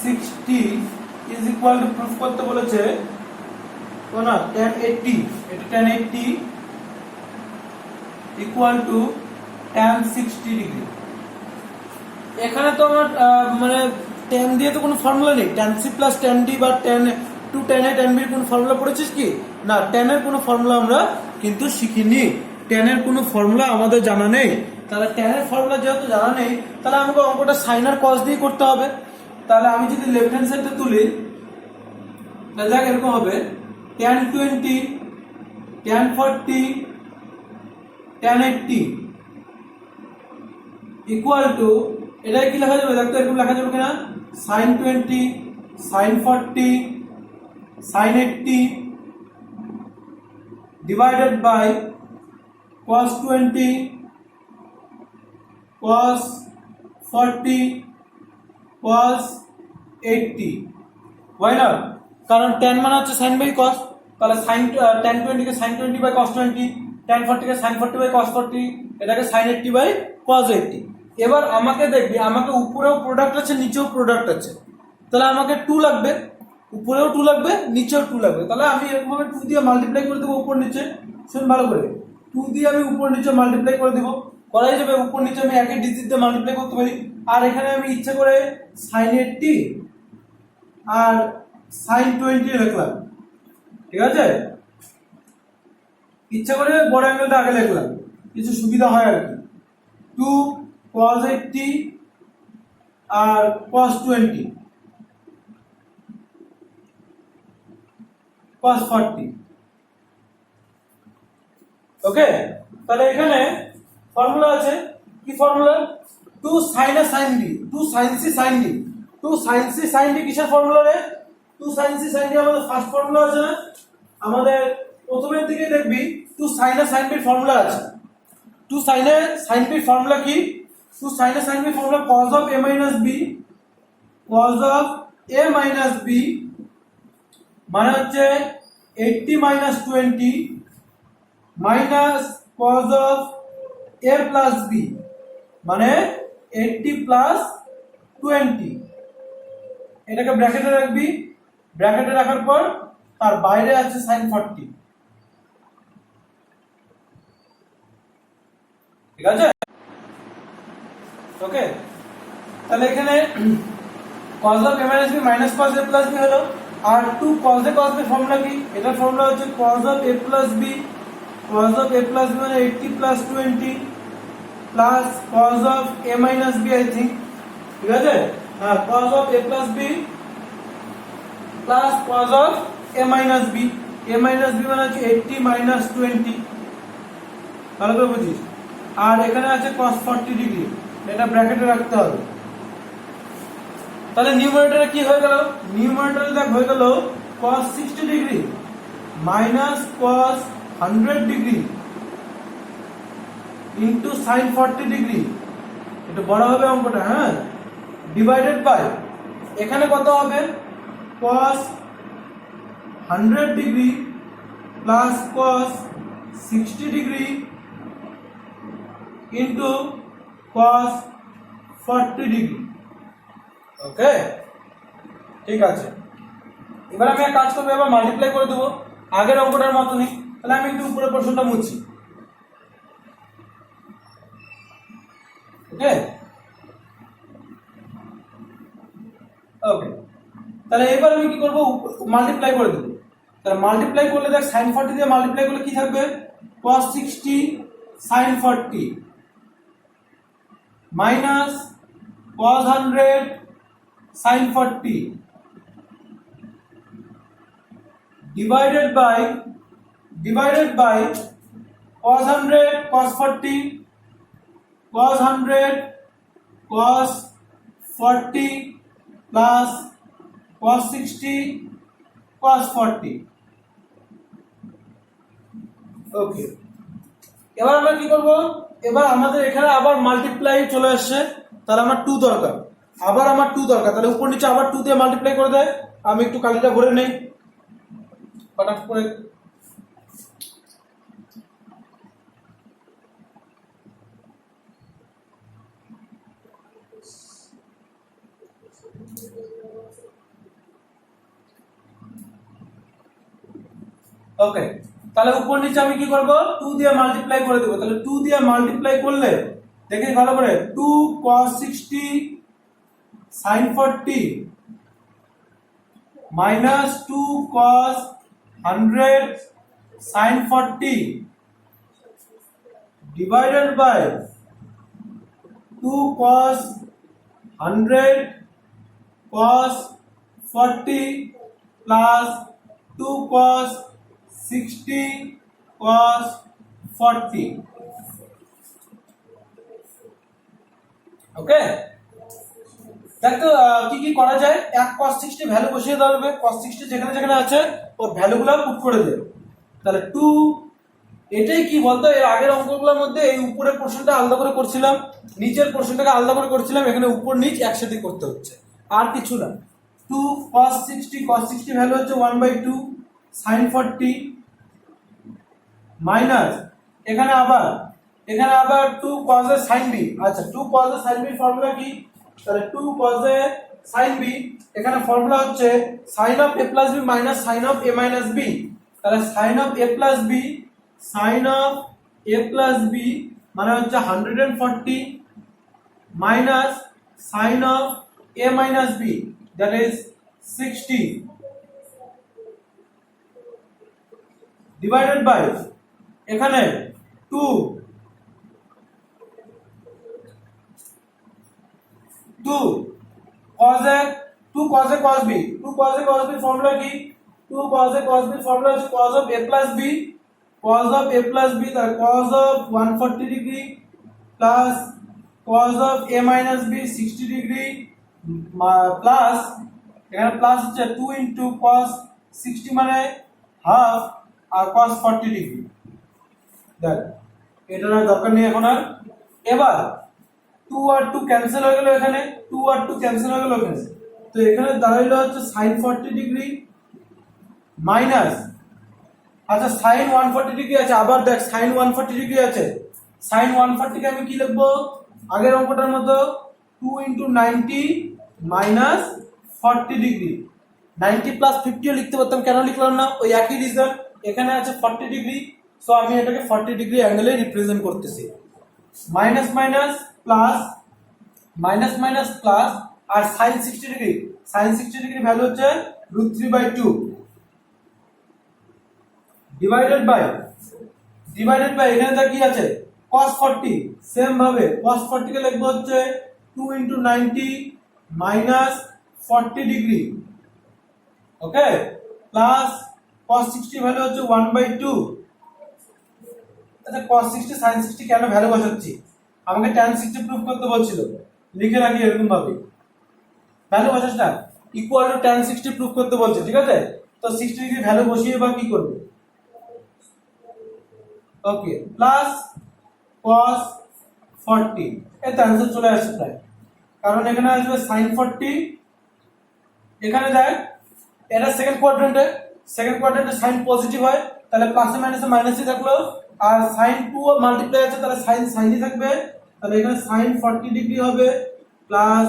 60 is equal to proof করতে বলেছে তো না, tan 80, এটা tan 80 equal to tan 60 degree. এখানে তো আমার মানে tan দিয়ে তো কোনো ফর্মুলা নেই, tan c plus tan d বা tan 2 tan a tan b এর কোনো ফর্মুলা পড়েছিস কি না, tan এর কোনো ফর্মুলা আমরা কিন্তু শিখিনি, tan এর কোনো ফর্মুলা আমাদের জানা নেই। তাহলে tan এর ফর্মুলা যেহেতু জানা নেই, তাহলে আমাকে অঙ্কটা sin আর cos দিয়ে করতে হবে। তাহলে আমি যদি লেফট হ্যান্ড সাইডটা তুলি, তাহলে দেখ এরকম হবে, tan 20 tan 40 tan 80 equal to, এটাই কি লেখা যাবে, দেখো এরকম লেখা যাবে কিনা, sin 20 sin 40 sin 80 divided by cos 20 cos 40 cos 80 why not? কারণ tan মানে হচ্ছে sin বাই cos, তাহলে tan 20 কে sin 20 বাই cos 20, tan 40 কে sin 40 বাই cos 40, এটাকে sin 80 বাই cos 80। এবার আমাকে দেখবি, আমাকে উপরেও প্রোডাক্ট আছে নিচেও প্রোডাক্ট আছে, তাহলে আমাকে 2 লাগবে, উপরেও 2 লাগবে নিচেও 2 লাগবে। তাহলে আমি এরকম ভাবে 2 দিয়ে মাল্টিপ্লাই করে দেবো উপর নিচে। শুন ভালো করে, 2 দিয়ে আমি উপর নিচে মাল্টিপ্লাই করে দেবো, করাই যাবে। উপর নিচে আমি একই ডিজিট দিয়ে মাল্টিপ্লাই করতে পারি। আর এখানে আমি ইচ্ছা করে sin 80 আর sin 20 লিখলাম, ঠিক আছে? ইচ্ছা করে বড় অ্যাঙ্গেলটা আগে লিখলাম, কিছু সুবিধা হয় আর কি। 2 cos 80 আর cos 20 cos 40। ওকে, তাহলে এখানে ফর্মুলা আছে, কি formula? 2 sin a sin b, 2 sin c sin d, 2 sin c sin d কিসের ফর্মুলা রে? 2 sin c sin d আমাদের ফার্স্ট ফর্মুলা আছে না? আমাদের প্রথমের দিকে দেখবি 2 sin a sin b এর ফর্মুলা আছে। 2 sin a sin b এর ফর্মুলা কি? 2 sin a sin b এর formula cos of a minus b, cos of a minus b মানে হচ্ছে 80 minus 20 minus cos of a plus b মানে 80 plus 20। এটাকে ব্র্যাকেটে রাখবি, ব্র্যাকেটে রাখার পর তার বাইরে আছে sin 40, ঠিক আছে? ওকে, তাহলে এখানে cos of a minus b minus cos a plus b হলো। আর 2 cos a cos b formula কি? এটার ফর্মুলা হচ্ছে cos of a plus b, cos of a plus b মানে 80 plus 20 plus cos of a minus b I think, ঠিক আছে? হ্যাঁ, cos of a plus b plus cos of a minus b, a minus b মানে হচ্ছে 80 minus 20, ভালো করে বুঝিস। আর এখানে আছে cos 40 ডিগ্রি, এটা ব্র্যাকেটে রাখতে হবে। তাহলে নিউমারেটরে কি হয়ে গেল? নিউমারেটরে দেখ হয়ে গেল cos 60 degree minus cos 100 degree into sin 40 degree, এটা বড় হবে অঙ্কটা, হ্যাঁ, ডিভাইডেড বাই এখানে কত হবে? cos 100 degree plus cos 60 degree into cos 40 degree. Okay, ঠিক আছে। এবার আমি এক কাজ করবো, এবার মাল্টিপ্লাই করে দেবো আগের অঙ্কটার মতনই। তাহলে আমি একটু উপরের পোর্শনটা মুছছি। ওকে ওকে, তাহলে এবার আমি কি করবো? মাল্টিপ্লাই করে দেবো। তাহলে মাল্টিপ্লাই করলে দেখ sin 40 দিয়ে মাল্টিপ্লাই করলে কি থাকবে? cos 60 sin 40 minus cos 100 sin 40 divided by cos 100 cos 40 cos 100 cos 40 plus cos 60 cos 40। ওকে, এবার আমরা কি করব? এবার আমাদের এখানে আবার মাল্টিপ্লাই চলে আসছে, তাহলে আমার 2 দরকার, আবার আমার 2 দরকার। তাহলে উপর নিচে আবার 2 দিয়ে মাল্টিপ্লাই করে দেয়। আমি একটু কালিটা ভরে নেই ফটাফট করে। ওকে, তাহলে উপর নিচে আমি কি করব? 2 দিয়ে মাল্টিপ্লাই করে দেব। তাহলে 2 দিয়ে মাল্টিপ্লাই করলে দেখি ভালো করে, 2 cos 60 sin 40 minus 2 cos 100 sin 40 divided by 2 cos 100 cos 40 plus 2 cos 60 cos 40। ওকে, দেখো কি কি করা যায়। এক cos 60 ভ্যালু বসিয়ে দেওয়া হবে, cos 60 যেখানে যেখানে আছে ওর ভ্যালুগুলো পুট করে দেবে। তাহলে 2, এটাই কি বলতো, এর আগের অঙ্কগুলোর মধ্যে এই উপরের পোর্শনটা আলাদা করে করছিলাম, নিচের পোর্শনটাকে আলাদা করে করছিলাম, এখানে উপর নিচ একসাথে করতে হচ্ছে, আর কিছু না। 2 2 cos 60 ভ্যালু হচ্ছে 1/2 sin 40 মাইনাস এখানে আবার 2 cos এ sin b। আচ্ছা 2 cos এ sin b ফর্মুলা কি? তাহলে 2 cos এ sin b এখানে ফর্মুলা হচ্ছে sin of a plus b minus sin of a minus b। তাহলে sin of a plus b মানে হচ্ছে 140 minus sin of a minus b that is 60 divided by এখানে 2 cos a cos b formula কি? 2 cos a cos b formula হচ্ছে cos of a plus b তাহলে cos of 140 degree plus cos of a minus b 60 degree plus এখানে plus হচ্ছে 2 into cos 60 মানে half আর cos 40 degree. দেখ এটার আর দরকার নেই এখন আর। এবার 2 আর 2 ক্যান্সেল হয়ে গেল এখানে, 2 আর 2 ক্যান্সেল হয়ে গেল এখানে। তো এখানে দাঁড়াইলো হচ্ছে sin 40 ডিগ্রি মাইনাস আচ্ছা sin 140 ডিগ্রি আছে, আবার দেখ sin 140 ডিগ্রি আছে। sin 140 কে আমি কি লিখবো আগের অঙ্কটার মতো 2 into 90 minus 40 ডিগ্রি। 90 plus 50 ও লিখতে পারতাম, কেন লিখলাম না? ওই একই রিজন, এখানে আছে 40 ডিগ্রি, সো আমি এটাকে 40 ডিগ্রি অ্যাঙ্গেলে রিপ্রেজেন্ট করতেছি। মাইনাস মাইনাস প্লাস আর sin 60 ডিগ্রি ভ্যালু হচ্ছে √3/2 ডিভাইডেড বাই এখানে কি আছে cos 40। সেম ভাবে cos 40 কে লিখবো হচ্ছে 2 into 90 minus 40 ডিগ্রি, ওকে, প্লাস cos 60 ভ্যালু হচ্ছে 1/2। আচ্ছা cos 60 sin 60 কেন ভ্যালু বসাচ্ছি? আমাকে tan 60 প্রুফ করতে বলছিল, লিখে রাখি এরকম ভাবে ভ্যালু বসাস না, ইকুয়াল টু tan 60 প্রুফ করতে বলছে, ঠিক আছে? তো 60 ডিগ্রি ভ্যালু বসিয়ে বা কি করবে, ওকে, প্লাস cos 40 এর অ্যান্সার চলে আসে প্রায়, কারণ এখানে আসবে sin 40। এখানে দেখ এটা সেকেন্ড কোয়াড্রেন্টে sin পজিটিভ হয়, তাহলে প্লাসে মাইনাসে মাইনাসই থাকলো, আর sin 2 মাল্টিপ্লাই আছে তাহলে সাইনই থাকবে, তাহলে এখানে sin 40 ডিগ্রি হবে plus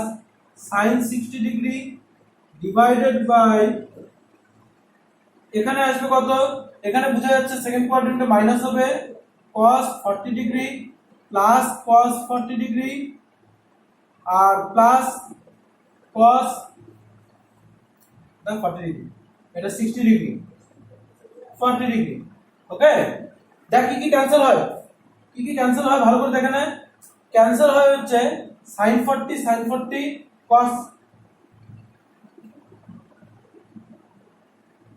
sin 60 degree divided by এখানে আসবে কত, এখানে বোঝা যাচ্ছে সেকেন্ড কোয়াড্রেন্টে মাইনাস হবে cos 40 degree plus cos 40 degree আর প্লাস cos 40 ডিগ্রি, এটা 60 ডিগ্রি 40 ডিগ্রি, ওকে। দেখ কি ক্যান্সেল হয়, ভালো করে দেখে না। ক্যান্সেল হয় হচ্ছে sin 40 cos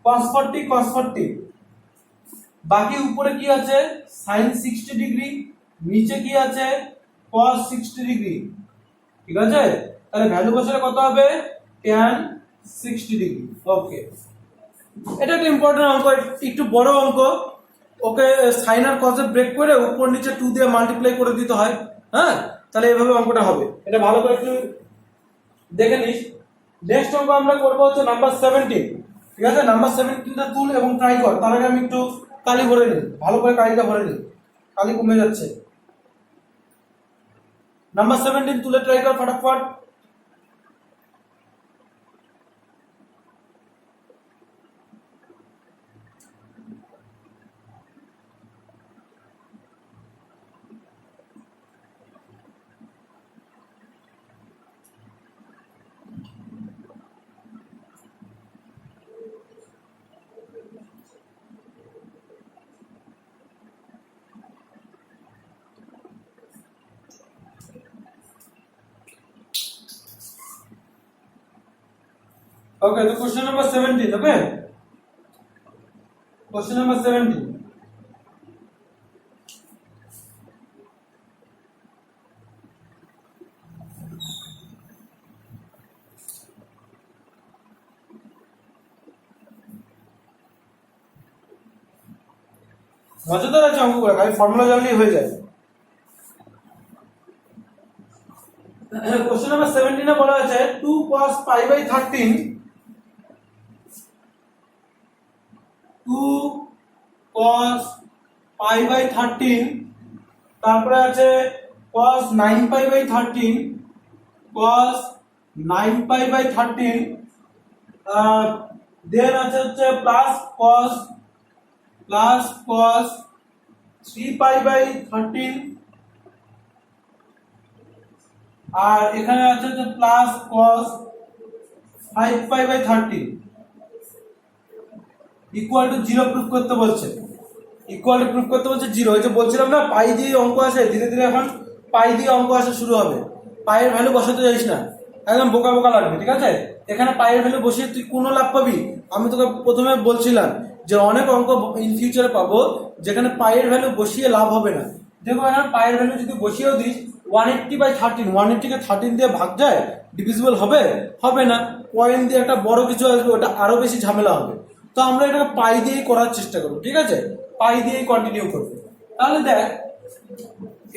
40 বাকি উপরে কি আছে sin 60 ডিগ্রি, নিচে কি আছে cos 60 ডিগ্রি, ঠিক আছে? তাহলে ভ্যালু বসালে কত হবে tan 60 ডিগ্রি, ওকে। এটা একটা ইম্পর্টেন্ট অঙ্ক, একটু বড় অঙ্ক, ওকে সাইন আর কজ ব্রেক করে উপর নিচে 2 দিয়ে মাল্টিপ্লাই করে দিতে হয়, হ্যাঁ, তাহলে এইভাবে অঙ্কটা হবে। এটা ভালো করে একটু দেখে নিস। নেক্সট অঙ্ক আমরা করব হচ্ছে নাম্বার 17, ঠিক আছে? নাম্বার 17টা তুল এবং ট্রাই কর। তার আগে আমি একটু কালি ভরে নিই, ভালো করে কালিটা ভরে নিই, কালি কমে যাচ্ছে। নাম্বার 17 তুলে ট্রাই কর ফটাফট। Okay, so question number 17, okay? Question number 17. মজাদার আছে অঙ্কগুলো, খালি ফর্মুলা জানলেই হয়ে যায়। কোশ্চেন নাম্বার 17 এ বলা আছে 2 cos pi by 13 cos pi by 13, তারপরে আছে cos 9 pi by 13, cos 9 pi by 13, then আছে হচ্ছে cos 3 পাই বাই 13, আর এখানে আছে হচ্ছে cos 5 pi by 13 equal to 0 proof করতে বলছে। ইকুয়াল টু প্রুফ করতে বলছে 0। ওই যে বলছিলাম না পাই দিয়ে অঙ্ক আসে, ধীরে ধীরে এখন পাই দিয়ে অঙ্ক আসা শুরু হবে। পাইয়ের ভ্যালু বসাতে যাইস না, একদম বোকা বোকা লাগবে, ঠিক আছে? এখানে পাইয়ের ভ্যালু বসিয়ে তুই কোনো লাভ পাবি? আমি তোকে প্রথমে বলছিলাম যে অনেক অঙ্ক ইন ফিউচারে পাবো যেখানে পাইয়ের ভ্যালু বসিয়ে লাভ হবে না। দেখো এখানে পাইয়ের ভ্যালু যদি বসিয়েও দিস 180 বাই 13, 180 কে 13 দিয়ে ভাগ যায়, ডিভিজিবল হবে? হবে না। পয়েন্ট দিয়ে একটা বড় কিছু আসবে, ওটা আরো বেশি ঝামেলা হবে। তো আমরা এটাকে পাই দিয়েই করার চেষ্টা করবো, ঠিক আছে? পাই দিয়েই কন্টিনিউ করবো। তাহলে দেখ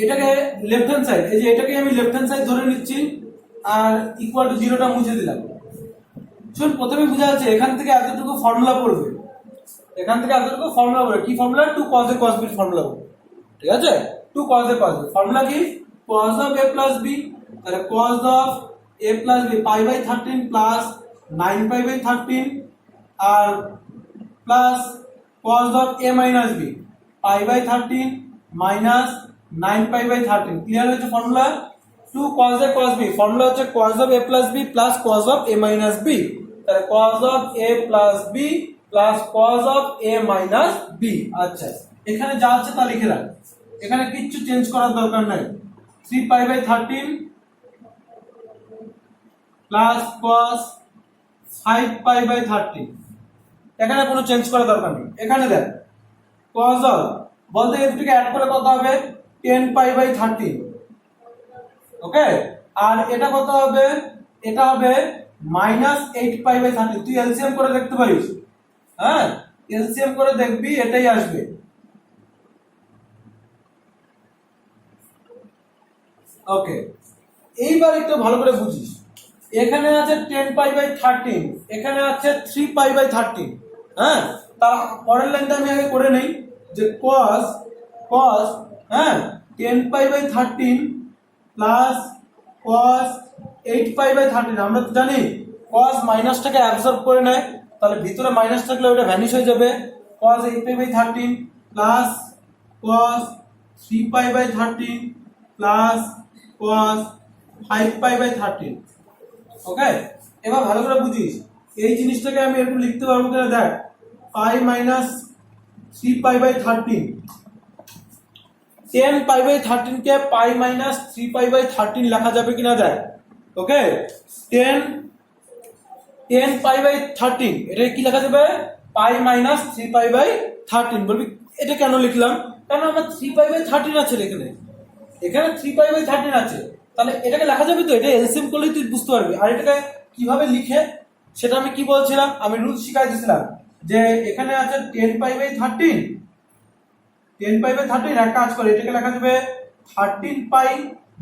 এটাকে লেফট হ্যান্ড সাইড, এই যে এটাকে আমি লেফট হ্যান্ড সাইড ধরে নিচ্ছি আর ইকুয়াল টু 0টা মুছে দিলাম। শুন, প্রথমে বোঝা যাচ্ছে এখান থেকে এতটুকু ফর্মুলা পড়বে, এখান থেকে এতটুকু ফর্মুলা পড়বে। কি formula? 2 cos a cos b formula পড়বে, ঠিক আছে? 2 cos a cos b formula কি? cos of a plus b, তাহলে cos of a plus b pi by 13 plus 9 pi by 13 আর plus cos of a minus b pi by 13 minus 9 pi by 13। Clear হয়েছে formula? 2 cos a cos b formula হচ্ছে cos of a plus b plus cos of a minus b, তাহলে cos of a plus b plus cos of a minus b। আচ্ছা, এখানে যা আছে তা লিখে রাখ, এখানে কিচ্ছু চেঞ্জ করার দরকার নাই। 3 pi by 13 plus cos 5 pi by 13, এখানে কোনো চেঞ্জ করার দরকার নেই। এখানে দেখ cos of বলতে এই দুটোকে অ্যাড করে কত হবে? 10 পাই বাই 13, ওকে? আর এটা কত হবে? এটা হবে মাইনাস 8 পাই বাই 13। তুই এলসিএম করে দেখতে পারিস, হ্যাঁ এলসিএম করে দেখবি এটাই আসবে। ওকে, এইবার একটু ভালো করে বুঝিস। এখানে আছে 10 পাই বাই 13, এখানে আছে 3 পাই বাই 13, হ্যাঁ? তার পরের লাইনটা আমি আগে করে নেই যে cos হ্যাঁ 10 pi by 13 plus cos 8 pi by 13। আমরা তো জানি cos মাইনাসটাকে অ্যাবজর্ব করে নেয়, তাহলে ভিতরে মাইনাস থাকলে ওটা ভ্যানিশ হয়ে যাবে। cos 8 pi by 13 plus cos 3 pi by 13 plus cos 5 pi by 13। Okay, এবার ভালো করে বুঝিস এই জিনিসটাকে আমি একটু লিখতে পারবো কিনা দেখ। Pi minus 3 pi by 13, 10 pi by 13 কে পাই মাইনাস 3 পাই বাই 13 লেখা যাবে কিনা দেখ। ওকে, 10 পাই বাই 13 এটা কি লেখা যাবে? পাই মাইনাস 3 পাই বাই 13। বলবি এটা কেন লিখলাম? কারণ আমার 3 পাই বাই 13 আছে এখানে, এখানে 3 পাই বাই 13 আছে, তাহলে এটাকে লেখা যাবে তো? এটা এলসিএম করলেই তুই বুঝতে পারবি। আর এটাকে কিভাবে লিখে সেটা আমি কি বলছিলাম, আমি রুল শিখাই দিয়েছিলাম যে এখানে আছে 10 পাই বাই 13, 10 পাই বাই 13 এক কাজ করে এটাকে লেখা যাবে 13 পাই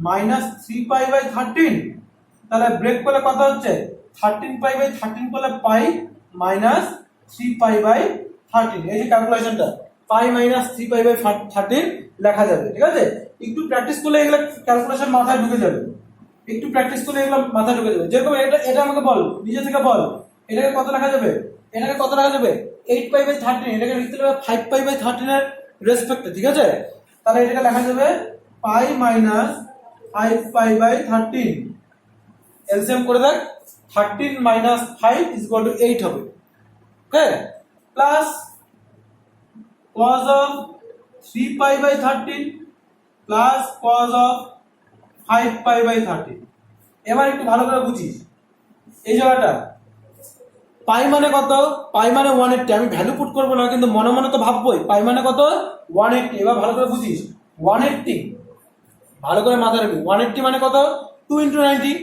মাইনাস 3 পাই বাই 13। তাহলে ব্রেক করলে কত হচ্ছে? 13 পাই বাই 13 করলে পাই মাইনাস 3 পাই বাই 13। এই যে ক্যালকুলেশনটা পাই মাইনাস 3 পাই বাই 13 লেখা যাবে, ঠিক আছে? একটু প্র্যাকটিস করলে এগুলো ক্যালকুলেশন মাথায় ঢুকে যাবে, একটু প্র্যাকটিস করলে এগুলো মাথায় ঢুকে যাবে। যেরকম এটা আমাকে বল, নিজে থেকে বল এটাকে কত লেখা যাবে? এটাকে কত লেখা যাবে? 8 পাই বাই 13, এটাকে লিখতে হবে 5 পাই বাই 13 এর রেসপেক্টে, ঠিক আছে? তাহলে এটাকে লেখা যাবে পাই মাইনাস 5 পাই বাই 13। এলসিএম করে দেখ, 13 মাইনাস 5 ইজ ইকুয়াল টু 8 হবে। Okay, plus cos of 3 pi by 13 plus cos of 5 pi by 13। এবার একটু ভালো করে বুঝিস এই জায়গাটা। পাই মানে কত? পাই মানে 180। আমি ভ্যালু পুট করবো না, কিন্তু মনে মনে তো ভাববোই পাই মানে কত? 180। এবার ভালো করে বুঝিস 180, ভালো করে মাথায় রাখবি 180 মানে কত? 2 ইন্টু 90।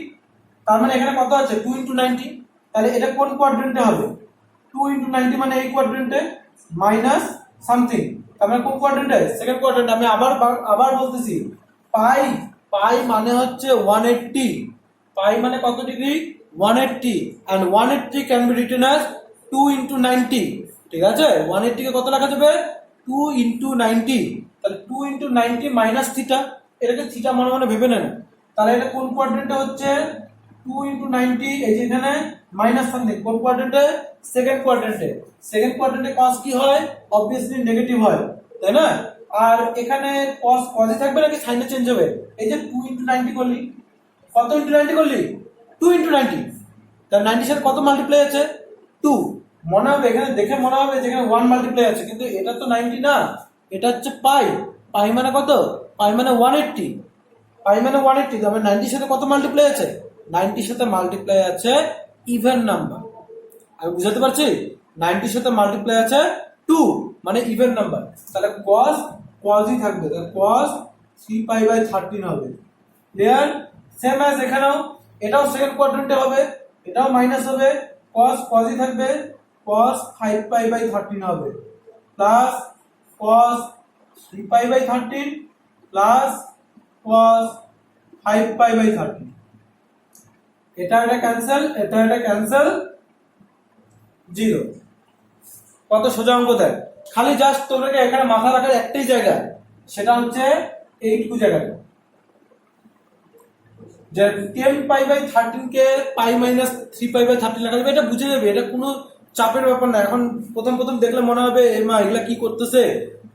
তার মানে এখানে কত আছে? 2 ইন্টু 90। তাহলে এটা কোন কোয়াড্রেন্টে হবে? 2 ইন্টু 90 মানে এই কোয়াড্রেন্টে মাইনাস সামথিং, তার মানে কোন কোয়াড্রেন্টে? Second quadrant. আমি আবার বলতেছি পাই মানে হচ্ছে 180। পাই মানে কত degree? 180, and 180 can be written as 2 into 90, ঠিক আছে, 180 কে কত লেখা যাবে 2 ইন্টু 90, তাহলে 2 ইন্টু 90 মাইনাস থিটা, এটাকে থিটা মনে মনে ভেবে নেন। তাহলে এটা কোন কোয়াড্রেন্টে হচ্ছে 2 ইন্টু 90, এই যে এখানে মাইনাস সামনে কোন কোয়াড্রেন্টে সেকেন্ড কোয়াড্রেন্টে। সেকেন্ড কোয়াড্রেন্টে cos কি হয় অবভিয়াসলি নেগেটিভ হয়, তাই না? আর এখানে cos cosই থাকবে নাকি সাইনে চেঞ্জ হবে? এই যে 2 ইন্টু 90 করলি, কত ইন্টু 90 করলি 2 ইন্টু 90, তার 90 সাথে কত মাল্টিপ্লাই আছে 2, মনে হবে এখানে দেখে মনে হবে যেখানে 1 মাল্টিপ্লাই আছে, কিন্তু এটা তো 90 না, এটা হচ্ছে পাই। পাই মানে কত? পাই মানে 180, পাই মানে 180, তবে 90 সাথে কত মাল্টিপ্লাই আছে 90 সাথে মাল্টিপ্লাই আছে ইভেন নাম্বার। আমি বুঝাতে পারছি? 90 সাথে মাল্টিপ্লাই আছে 2 মানে ইভেন নাম্বার, তাহলে cos cosই থাকবে, তাহলে cos 3 পাই বাই 13 হবে। ক্লিয়ার? সেম অ্যাজ এখানেও, এটাও সেকেন্ড কোয়াড্রেন্টে হবে, এটাও মাইনাস হবে, cos cosই থাকবে, cos 5 পাই বাই 13 হবে, plus cos 3 pi by 13 plus cos 5 pi by 13। এটা ক্যান্সেল, এটা ক্যান্সেল, 0। কত সোজা অঙ্ক দেয়, খালি জাস্ট তোমাকে এখানে মাথা রাখার একটাই জায়গা, সেটা হচ্ছে এইটুকু জায়গাটা, যে 10 পাই বাই 13 কে পাই মাইনাস 3 পাই বাই 13 লেখা যাবে, এটা বুঝে যাবে, এটা কোনো চাপের ব্যাপার না। এখন প্রথম প্রথম দেখলে মনে হবে এ মা এগুলা কি করতেছে,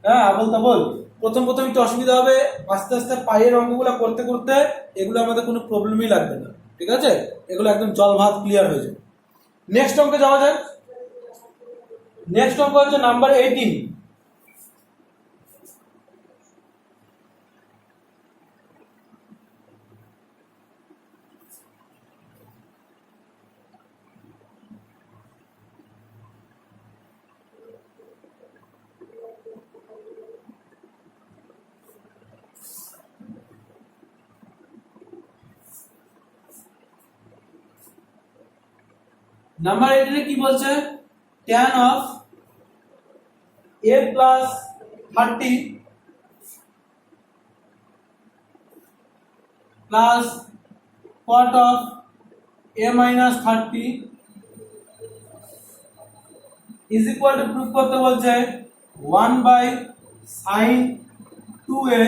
হ্যাঁ আবল তাবল, প্রথম প্রথম একটু অসুবিধা হবে, আস্তে আস্তে পাইয়ের অঙ্কগুলো করতে করতে এগুলো আমাদের কোনো প্রবলেমই লাগবে না, ঠিক আছে? এগুলো একদম জল ভাত ক্লিয়ার হয়ে যাবে। নেক্সট অঙ্কে যাওয়া যাক। নেক্সট অঙ্ক হচ্ছে নাম্বার 18। নাম্বার 18 কি বলছে, tan of a plus 30 plus cot of a minus 30 is equal to proof করতে বলছে 1 by sin 2a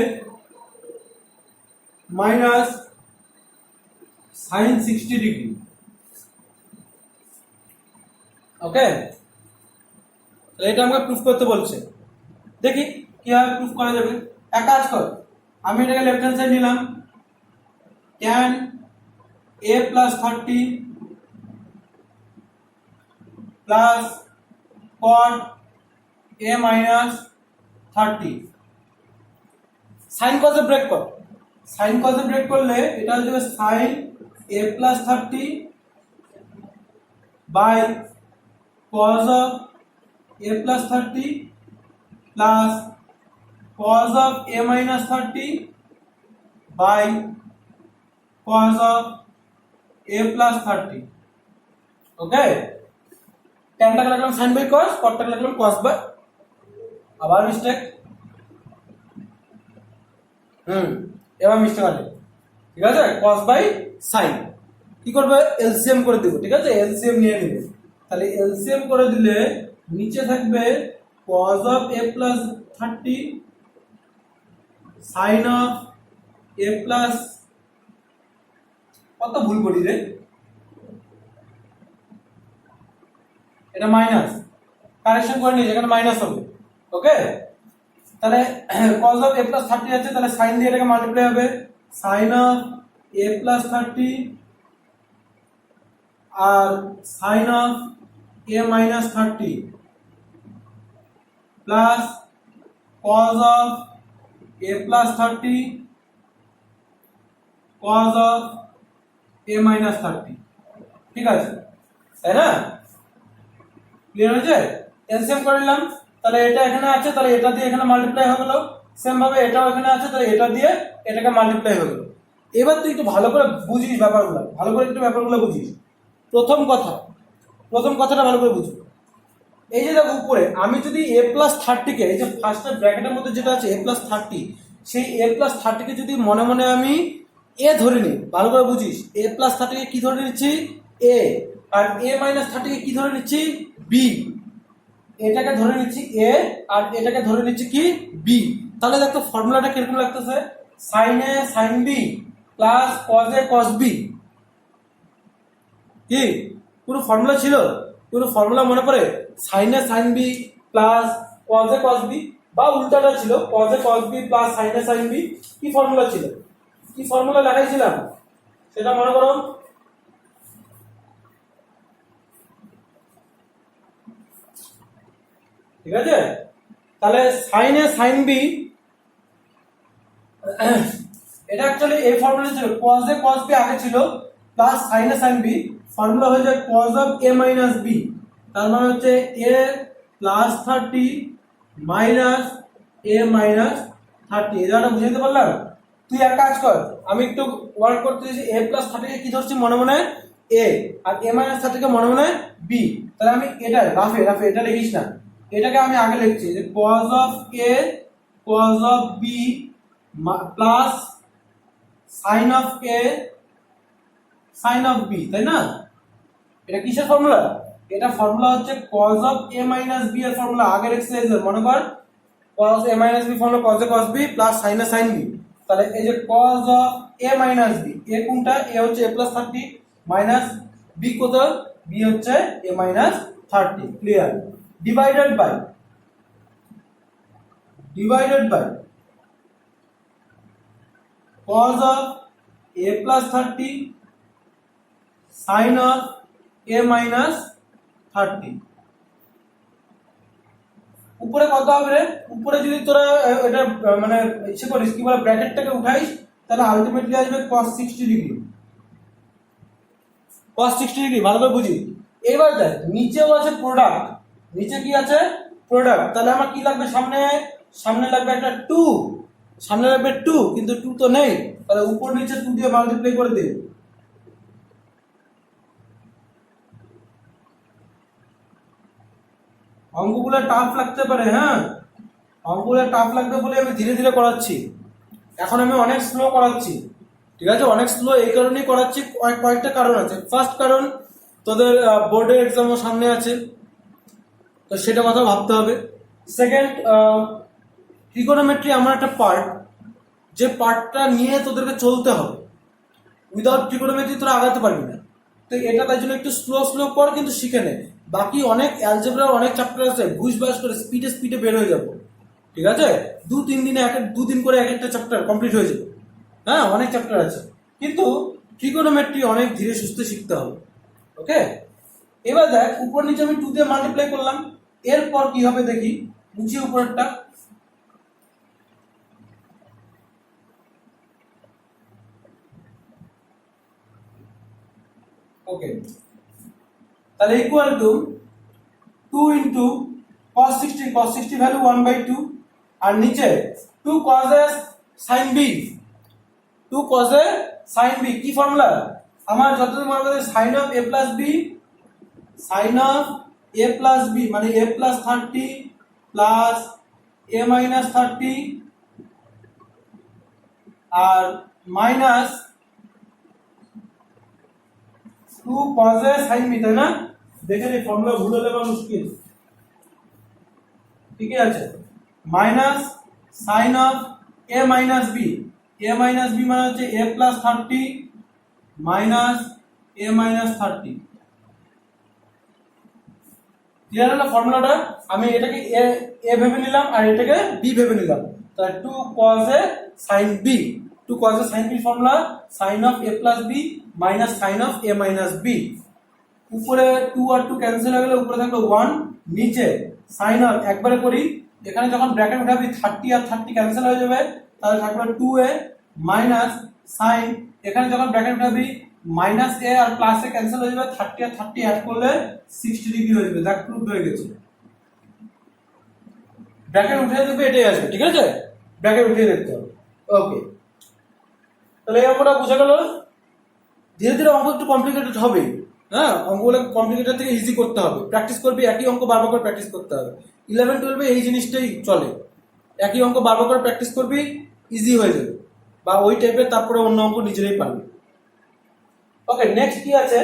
minus sin 60 degree। ওকে, এটা আমাকে প্রুফ করতে বলছে, দেখি কিভাবে প্রুফ করা যাবে। এক কাজ কর, আমি এটাকে লেফট হ্যান্ড সাইড নিলাম, tan a plus 30 plus cot a minus 30, sine কজে ব্রেক কর, সাইন কজে ব্রেক করলে এটা হয়ে যাবে sin a plus 30 by cos of a plus 30 plus cos of a minus 30 by cos of a plus 30। ওকে, ট্যানটাকে রাখলাম sin by cos, কটটাকে রাখলাম cos by, আবার মিস্টেক, এবার মিস্টেক আছে, ঠিক আছে? cos by sin কি করবে, এলসিএম করে দেব, ঠিক আছে? এলসিএম নিয়ে নেবে, তাহলে এলসিএম করে দিলে নিচে থাকবে cos of a plus 30 sin of a plus, কত ভুল করি রে, এটা মাইনাস, কারেকশন করে নিয়ে এখানে মাইনাস হবে। ওকে, তাহলে cos of a plus 30 আছে, তাহলে sin দিয়ে এটাকে মাল্টিপ্লাই হবে, sin of a plus 30 R sin of a minus 30 plus cos of a plus 30 cos of a minus 30, ঠিক আছে? তাই না? ক্লিয়ার হয়েছে? এলসিএম করে নিলাম, তাহলে এটা এখানে আছে, তাহলে এটা দিয়ে এখানে মাল্টিপ্লাই হয়ে গেল, সেম ভাবে এটাও এখানে আছে, তাহলে এটা দিয়ে এটাকে মাল্টিপ্লাই হয়ে গেল। এবার তুই একটু ভালো করে বুঝিস ব্যাপারগুলো, ভালো করে একটু ব্যাপারগুলো বুঝিস। প্রথম কথাটা ভালো করে বুঝো, এই যে দেখো উপরে আমি যদি a plus 30 কে, এই যে ফার্স্ট ব্র্যাকেটের মধ্যে যেটা আছে a plus 30, সেই a plus 30 কে যদি মনে মনে আমি a ধরে নিই, ভালো করে বুঝিস, a plus 30 কে কি ধরে নিচ্ছি a, আর a minus 30 কে কি ধরে নিচ্ছি b। এটাকে ধরে নিচ্ছি এ আর এটাকে ধরে নিচ্ছি কি বি। তাহলে দেখো ফর্মুলাটা কিরকম লাগতেছে, sine A sine B plus cos A cos B. কি পুরো ফর্মুলা ছিল? পুরো ফর্মুলা মনে পড়ে? Sine A sine B plus cos A cos B, বা উল্টাটা ছিল cos A cos B plus sine A sine B. কি ফর্মুলা ছিল? কি ফর্মুলা লাগাইছিলাম সেটা মনে করো। ঠিক আছে, তাহলে সাইন এ সাইন বি, এটা অ্যাকচুয়ালি এই ফর্মুলা ছিল cos a cos b আগে ছিল plus sin a sin b, formula হয়ে যায় cos of a minus b। তার মানে হচ্ছে a plus 30 minus a minus 30। এই জায়গাটা বুঝতে পারলাম? তুই এক কাজ কর, আমি একটু ওয়ার্ক করতে দিয়েছি, a প্লাস 30 কে কি ধরছি মনে মনে a, আর a মাইনাস 30 কে মনে মনে b। তাহলে আমি এটা রাফে রাফে এটা লিখিস না, এটাকে আমি আগে লিখছি যে cos of a cos of b plus sine of A sine of B, তাই না? এটা কিসের ফর্মুলা? এটা ফর্মুলা হচ্ছে cos of a minus b এর ফর্মুলা আগের এক্সারসাইজের, মনে কর cos a minus b formula cos a cos b plus sin a sin b। তাহলে এই যে cos of a minus b, a কোনটা? a হচ্ছে a প্লাস 30 মাইনাস b কত? b হচ্ছে a minus 30। Clear? Divided by cos of a plus 30 sin of a minus 30। উপরে কত হবে রে? উপরে যদি তোরা এটা মানে ইচ্ছে করিস কি বলে ব্র্যাকেটটাকে উঠাইস, তাহলে আলটিমেটলি আসবে cos 60 ডিগ্রি। cos 60 ডিগ্রি ভালো করে বুঝি। এবার দেখ নিচেও আছে প্রোডাক্ট, নিচে কি আছে? প্রোডাক্ট। তাহলে আমার কি লাগবে? সামনে সামনে লাগবে একটা 2, সামনে লাগবে 2, কিন্তু 2 তো নেই, তাহলে উপর নিচে 2 দিয়ে মাল্টিপ্লাই করে দে। অঙ্কগুলো টাফ লাগতে পারে, হ্যাঁ অঙ্কগুলো টাফ লাগবে বলে আমি ধীরে ধীরে করাচ্ছি, এখন আমি অনেক স্লো করাচ্ছি। ঠিক আছে, অনেক স্লো এই কারণেই করাচ্ছি, কয়েকটা কারণ আছে। ফার্স্ট কারণ, তোদের বোর্ডের এক্সামও সামনে আছে, তো সেটা কথা ভাবতে হবে। সেকেন্ড, ট্রিগোনোমেট্রি আমার একটা পার্ট, যে পার্টটা নিয়ে তোদেরকে চলতে হবে, উইদাউট ট্রিগোনোমেট্রি তোরা আগাতে পারবি না। তো এটা তাই জন্য একটু স্লো স্লো কর, কিন্তু শিখে নে। বাকি অনেক অ্যালজেব্রার অনেক চ্যাপ্টার আছে, ঘুষ বাস করে স্পিডে স্পিডে বের হয়ে যাবো। ঠিক আছে, 2-3 দিন করে এক একটা চ্যাপ্টার কমপ্লিট হয়ে যাবে। হ্যাঁ অনেক চ্যাপ্টার আছে, কিন্তু ট্রিগোনোমেট্রি অনেক ধীরে সুস্থে শিখতে হবে। ওকে, এবার দেখ উপর নিচে আমি 2 দিয়ে মাল্টিপ্লাই করলাম, এরপর কি হবে দেখি, মুছি উপরেরটা। ওকে, তাহলে equal to 2 into cos 60 value 1/2, আর নিচে 2 cos a sin b, 2 cos a sin b। কি ফর্মুলা আমার যতদূর মনে করে, sin of a plus b, sin of a plus b মানে a plus 30 plus a minus 30 আর minus 2 cos a sin b, তাই না? দেখেন এই ফর্মুলা ভুল হলে বা মুশকিল। ঠিকই আছে, minus sine of a minus b, a minus b মানে হচ্ছে a plus 30 minus a minus 30। Clear হলো ফর্মুলাটা? আমি এটাকে a ভেবে নিলাম আর এটাকে b ভেবে নিলাম, তাহলে 2 cos a sin b, 2 cos a sin b formula sin of a plus b minus sin of a minus b। উপরে 2 আর 2 ক্যান্সেল হয়ে গেলে উপরে থাকলো 1, নিচে sin of একবারে করি, এখানে যখন ব্র্যাকেট উঠাবি 30 আর 30 ক্যান্সেল হয়ে যাবে, তাহলে থাকলো 2a মাইনাস sin, এখানে যখন ব্র্যাকেট উঠাবি মাইনাস a আর প্লাস a ক্যান্সেল হয়ে যাবে, 30 আর 30 অ্যাড করলে 60 ডিগ্রি হয়ে যাবে। দেখ প্রুফ হয়ে গেছে, ব্র্যাকেট উঠিয়ে দেবে এটাই আসবে। ঠিক আছে, ব্র্যাকেট উঠিয়ে দেখতে হবে। ওকে, তাহলে এই অঙ্কটা বুঝে গেল। ধীরে ধীরে অঙ্ক একটু কমপ্লিকেটেড হবে, হ্যাঁ অঙ্কগুলো কমপ্লিকেটেড থেকে ইজি করতে হবে, প্র্যাকটিস করবি, একই অঙ্ক বারবার করে প্র্যাকটিস করতে হবে। 11-12 এই জিনিসটাই চলে, একই অঙ্ক বারবার করে প্র্যাকটিস করবি, ইজি হয়ে যাবে, বা ওই টাইপের তারপরে অন্য অঙ্ক নিজেরাই পারবি। ওকে, নেক্সট কি আছে?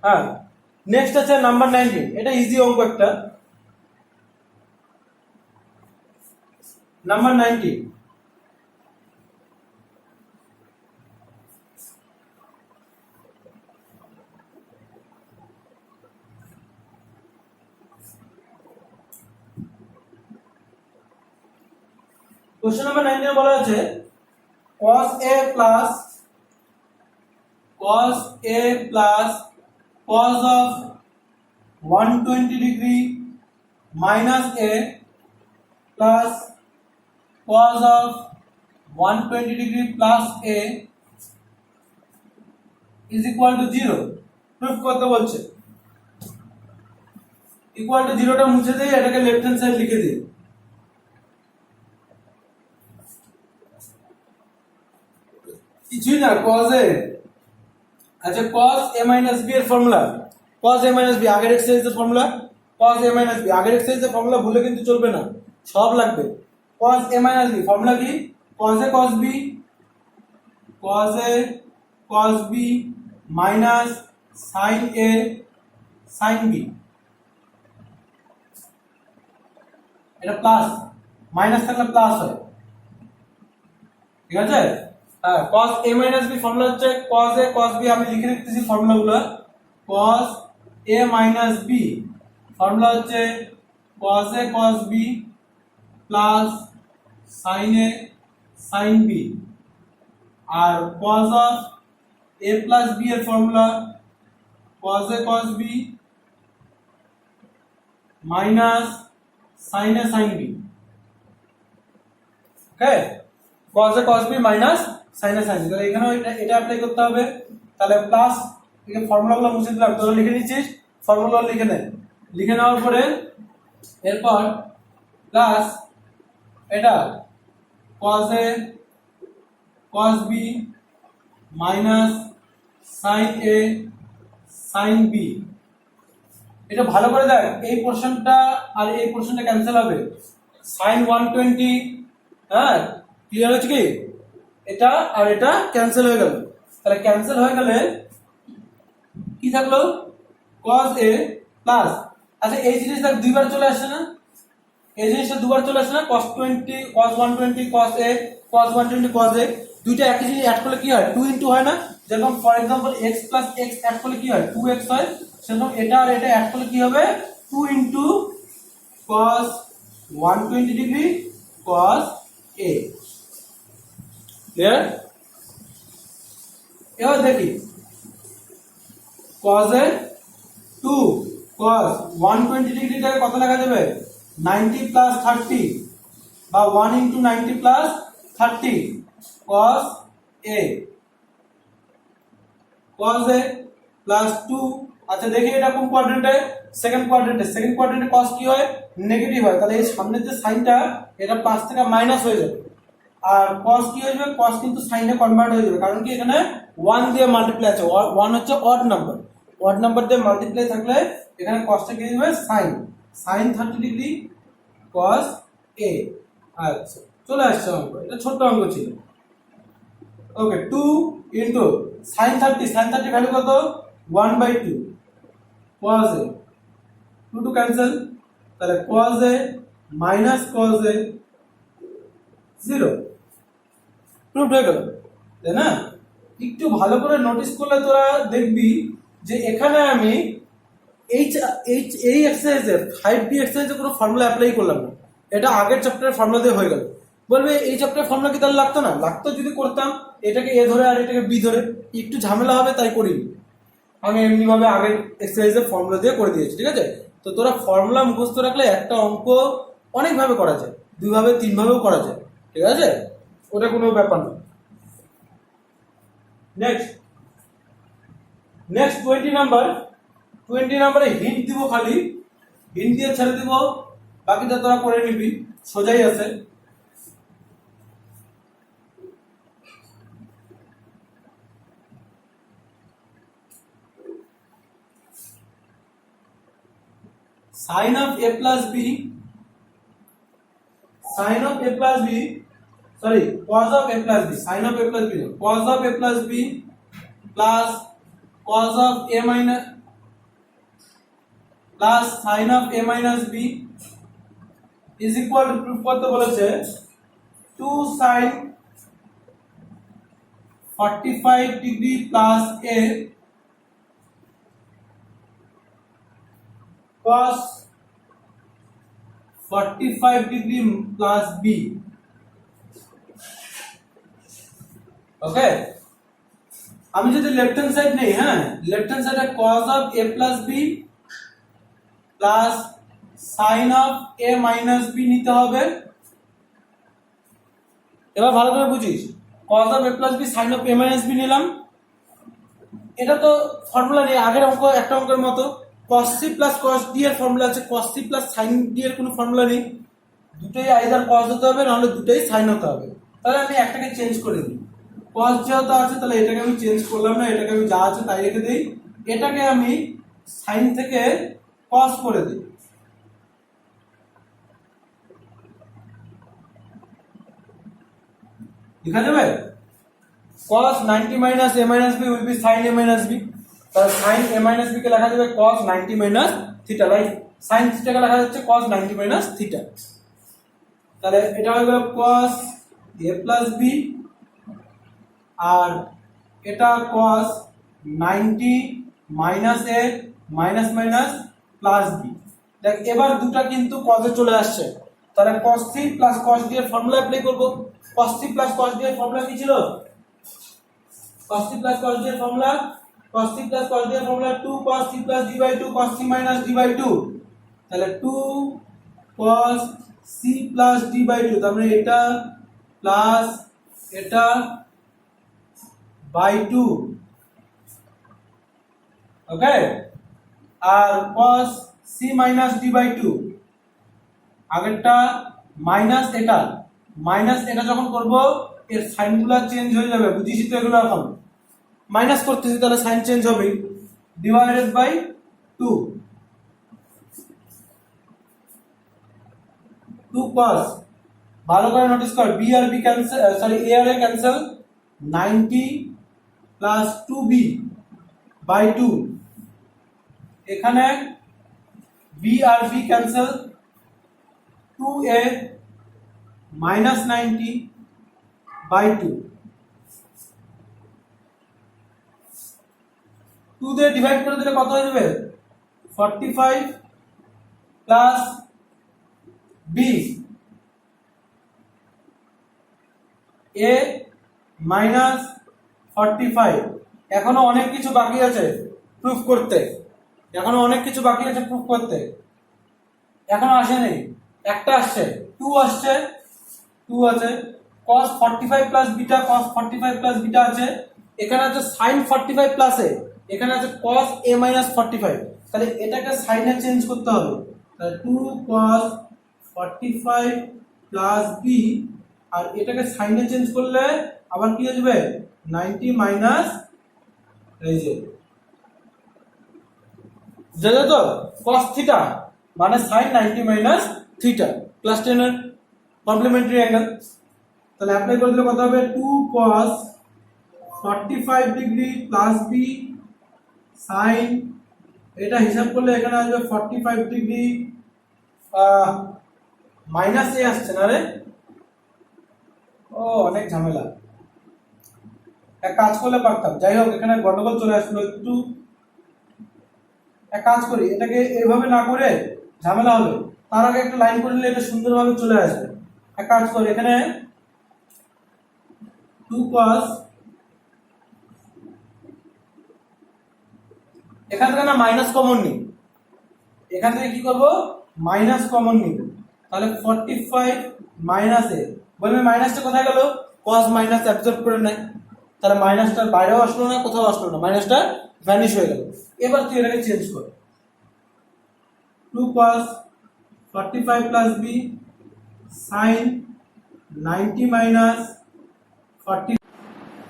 হ্যাঁ নেক্সট আছে নাম্বার 19, এটা ইজি অঙ্ক একটা। নাম্বার 19, কোশ্চেন নাম্বার 19 বলা আছে cos a plus cos of 120 degree minus a plus cos of 120 degree plus a is equal to 0 proof করতে বলছে। ইকুয়াল টু 0টা মুছে দিয়ে এটাকে লেফট হ্যান্ড সাইড লিখে দিই। কিছুই না, cos a, আচ্ছা cos a minus b এর formula, cos a minus b আগের এক্সারসাইজের formula, cos a minus b আগের এক্সারসাইজের ফর্মুলা ভুলে কিন্তু চলবে না, সব লাগবে। cos a minus b formula কি? cos a cos b, cos a cos b minus sin a sin b, এটা প্লাস মাইনাস থাকলে প্লাস হয়, ঠিক আছে? হ্যাঁ, cos a minus b formula হচ্ছে cos a cos b, আমি লিখে রাখতেছি ফর্মুলাগুলো। cos a minus b formula হচ্ছে cos a cos b plus sin a sin b, আর cos of a plus b এর formula cos a cos b minus sin a sin b। Okay, cos a cos b minus sin a sin b, তাহলে এখানেও এটা apply করতে হবে। তাহলে plus, এই ফর্মুলাগুলো মুছে দিলাম, তোরা লিখে নিচ্ছিস, ফর্মুলা লিখে নে। লিখে নেওয়ার পরে এরপর প্লাস এটা cos a cos b minus sin a sin b। এটা ভালো করে দেখ, এই পোরশনটা আর এই পোরশনটা ক্যান্সেল হবে, sin 120, হ্যাঁ ক্লিয়ার হচ্ছে কি? এটা আর এটা ক্যান্সেল হয়ে গেল, তাহলে ক্যান্সেল হয়ে গেলে কি থাকলো? cos a প্লাস, আচ্ছা এই জিনিসটা দুইবার চলে আসছে না, এই জিনিসটা দুবার চলে আসছে না, cos 20 cos 120 cos a cos 120 cos a, দুইটা একই জিনিস অ্যাড করলে কি হয়? 2 ইনটু হয় না? যেরকম for example x plus x add করলে কি হয়? 2x হয়, সেরকম এটা আর এটা অ্যাড করলে কি হবে? 2 into cos 120 degree cos a। Clear? এবার দেখি cos a 2 cos 120 ডিগ্রিটাকে কত লেখা যাবে? 90 প্লাস 30, বা 1 into 90 plus 30 cos a, cos a plus 2। আচ্ছা দেখি এটা কোন কোয়াড্রেন্টে? সেকেন্ড কোয়াড্রেন্টে। সেকেন্ড কোয়াড্রেন্টে cos কি হয়? নেগেটিভ হয়, তাহলে এই সামনের যে সাইনটা এটা প্লাস থেকে মাইনাস হয়ে যাবে, আর cos কি হয়ে যাবে? cos কিন্তু সাইনে কনভার্ট হয়ে যাবে, কারণ কি এখানে 1 দিয়ে মাল্টিপ্লাই আছে, 1 হচ্ছে অড নাম্বার, অড নাম্বার দিয়ে মাল্টিপ্লাই থাকলে এখানে cosটা কি হয়ে যাবে? Sine, sine 30 degree cos a। আচ্ছা চলে আসছে অঙ্ক, এটা ছোট অঙ্ক ছিল। ওকে, 2 ইনটু sin 30, sin 30 ভ্যালু কত? 1/2 cos a, 2 টু ক্যান্সেল, তাহলে cos a minus cos a 0, proof হয়ে গেল, তাই না? একটু ভালো করে নোটিস করলে তোরা দেখবি যে এখানে আমি এই এক্সারসাইজে 5b এক্সারসাইজে কোনো ফর্মুলা অ্যাপ্লাই করলাম না, এটা আগের চ্যাপ্টারের ফর্মুলা দিয়ে হয়ে গেল। বলবে এই চ্যাপ্টারের ফর্মুলা কি তাহলে লাগতো না? লাগতো যদি করতাম, এটাকে এ ধরে আর এটাকে বি ধরে, একটু ঝামেলা হবে তাই করিনি, আমি এমনি ভাবে আগের এক্সারসাইজের ফর্মুলা দিয়ে করে দিয়েছি, ঠিক আছে? তো তোরা ফর্মুলা মুখস্থ রাখলে একটা অঙ্ক অনেক ভাবে করা যায়, দুই ভাবে তিন ভাবেও করা যায়, ঠিক আছে? ওটা কোনো ব্যাপার না। নেক্সট 20 নাম্বার, 20 নাম্বারে হিন্ট দিব, খালি হিন্ট দিয়ে ছেড়ে দিব, বাকিটা তোরা করে নিবি, সোজাই আছে। sin of a plus b, sin of a plus b, sorry cos of a plus b, sin of a plus b, cos of a plus b plus cos of a minus plus sine of A minus B is equal to proof করতে বলেছে 2 sine 45 degree plus A cos 45 degree plus B. Okay, আমি যদি left hand side নেই, হ্যাঁ left hand সাইডে cos of a plus B plus sine of a minus B নিতে হবে। এবার ভালো করে বুঝিস, cos of a plus B sine of a minus B নিলাম। এটা তো ফর্মুলা নেই, আগের অঙ্ক একটা অঙ্কের মতো cos c plus cos d এর ফর্মুলা আছে, cos c plus sin d এর কোনো ফর্মুলা নেই। দুটোই আইদার cos হতে হবে নাহলে দুটোই sin হতে হবে। তাহলে আমি একটাকে চেঞ্জ করে দিই, cos যেহেতু আছে তাহলে এটাকে আমি চেঞ্জ করলাম না, এটাকে আমি যা আছে তাই রেখে দিই। এটাকে আমি sin থেকে cos করে দিই। লেখা যাবে cos 90 minus a minus b will be sin a minus b, তাহলে sin a minus b কে লেখা যাবে cos 90 minus theta, right? sin theta কে লেখা যাচ্ছে cos 90 minus theta। তাহলে এটা হয়ে গেল cos a plus b আর এটা cos 90 minus a minus minus plus b। দেখ এবার দুটো কিন্তু cos এ চলে আসছে, তাহলে cos c plus cos d এর ফর্মুলা অ্যাপ্লাই করব। cos c plus cos d এর ফর্মুলা কি ছিল? cos c plus cos d এর formula 2 cos c plus d by 2 cos c minus d by 2, তাহলে 2 cos c plus d by 2, তার মানে এটা প্লাস এটা by 2। ওকে, আর cos c minus d by 2 আগেরটা মাইনাস এটা যখন করব এর সাইনগুলো চেঞ্জ হয়ে যাবে, বুঝিস তো এগুলো এখন মাইনাস করতেছি তাহলে সাইন চেঞ্জ হবে, ডিভাইডেড বাই 2 cos, ভালো করে নোটিস কর, বি আর বি ক্যান্সেল, সরি এ আর A cancel, 90 plus 2b by 2, এখানে বি আর B cancel, 2a minus 90 by 2, 2 দিয়ে ডিভাইড করে দিলে কত হয়ে যাবে? 45 প্লাস b a মাইনাস 45। এখনো অনেক কিছু বাকি আছে প্রুফ করতে, এখনো আসেনি, একটা আসছে 2 আসছে, 2 আছে, cos 45 plus beta cos 45 plus beta আছে, এখানে আছে sin 45 প্লাস এ, এখানে আছে cos a minus 45, তাহলে এটাকে sin এ চেঞ্জ করতে হবে। তাহলে 2 cos 45 প্লাস b আর এটাকে sin এ চেঞ্জ করলে আবার কি হয়ে যাবে? 90 মাইনাস এই যে তো cos থিটা মানে sin 90 মাইনাস থিটা প্লাস 10 এর কমপ্লিমেন্টারি অ্যাঙ্গেল। তাহলে অ্যাপ্লাই করে দিলে কত হবে? 2 cos 45 degree plus b sin, এটা হিসাব করলে এখানে আসবে 45 ডিগ্রি মাইনাস এ আসছে না রে, ও অনেক ঝামেলা, এক কাজ করলে পারতাম, যাই হোক এখানে গন্ডগোল চলে আসলো একটু। এক কাজ করি, এটাকে এইভাবে না করে ঝামেলা হবে, তার আগে একটা লাইন করে নিলে এটা সুন্দরভাবে চলে আসবে। এক কাজ করি, এখানে 2 cos, এখান থেকে না মাইনাস কমন নিই, এখান থেকে কি করব? মাইনাস কমন নিব, তাহলে 45 মাইনাস এ, বলবে মাইনাসটা কোথায় গেল? cos মাইনাস অ্যাবজর্ব করে নেয়, তাহলে মাইনাসটা বাইরেও আসলো না, কোথাও আসলো না, মাইনাসটা ভ্যানিশ হয়ে গেল। এবার তুই এটাকে চেঞ্জ কর, 2 cos 45 plus b sin 90 minus 40,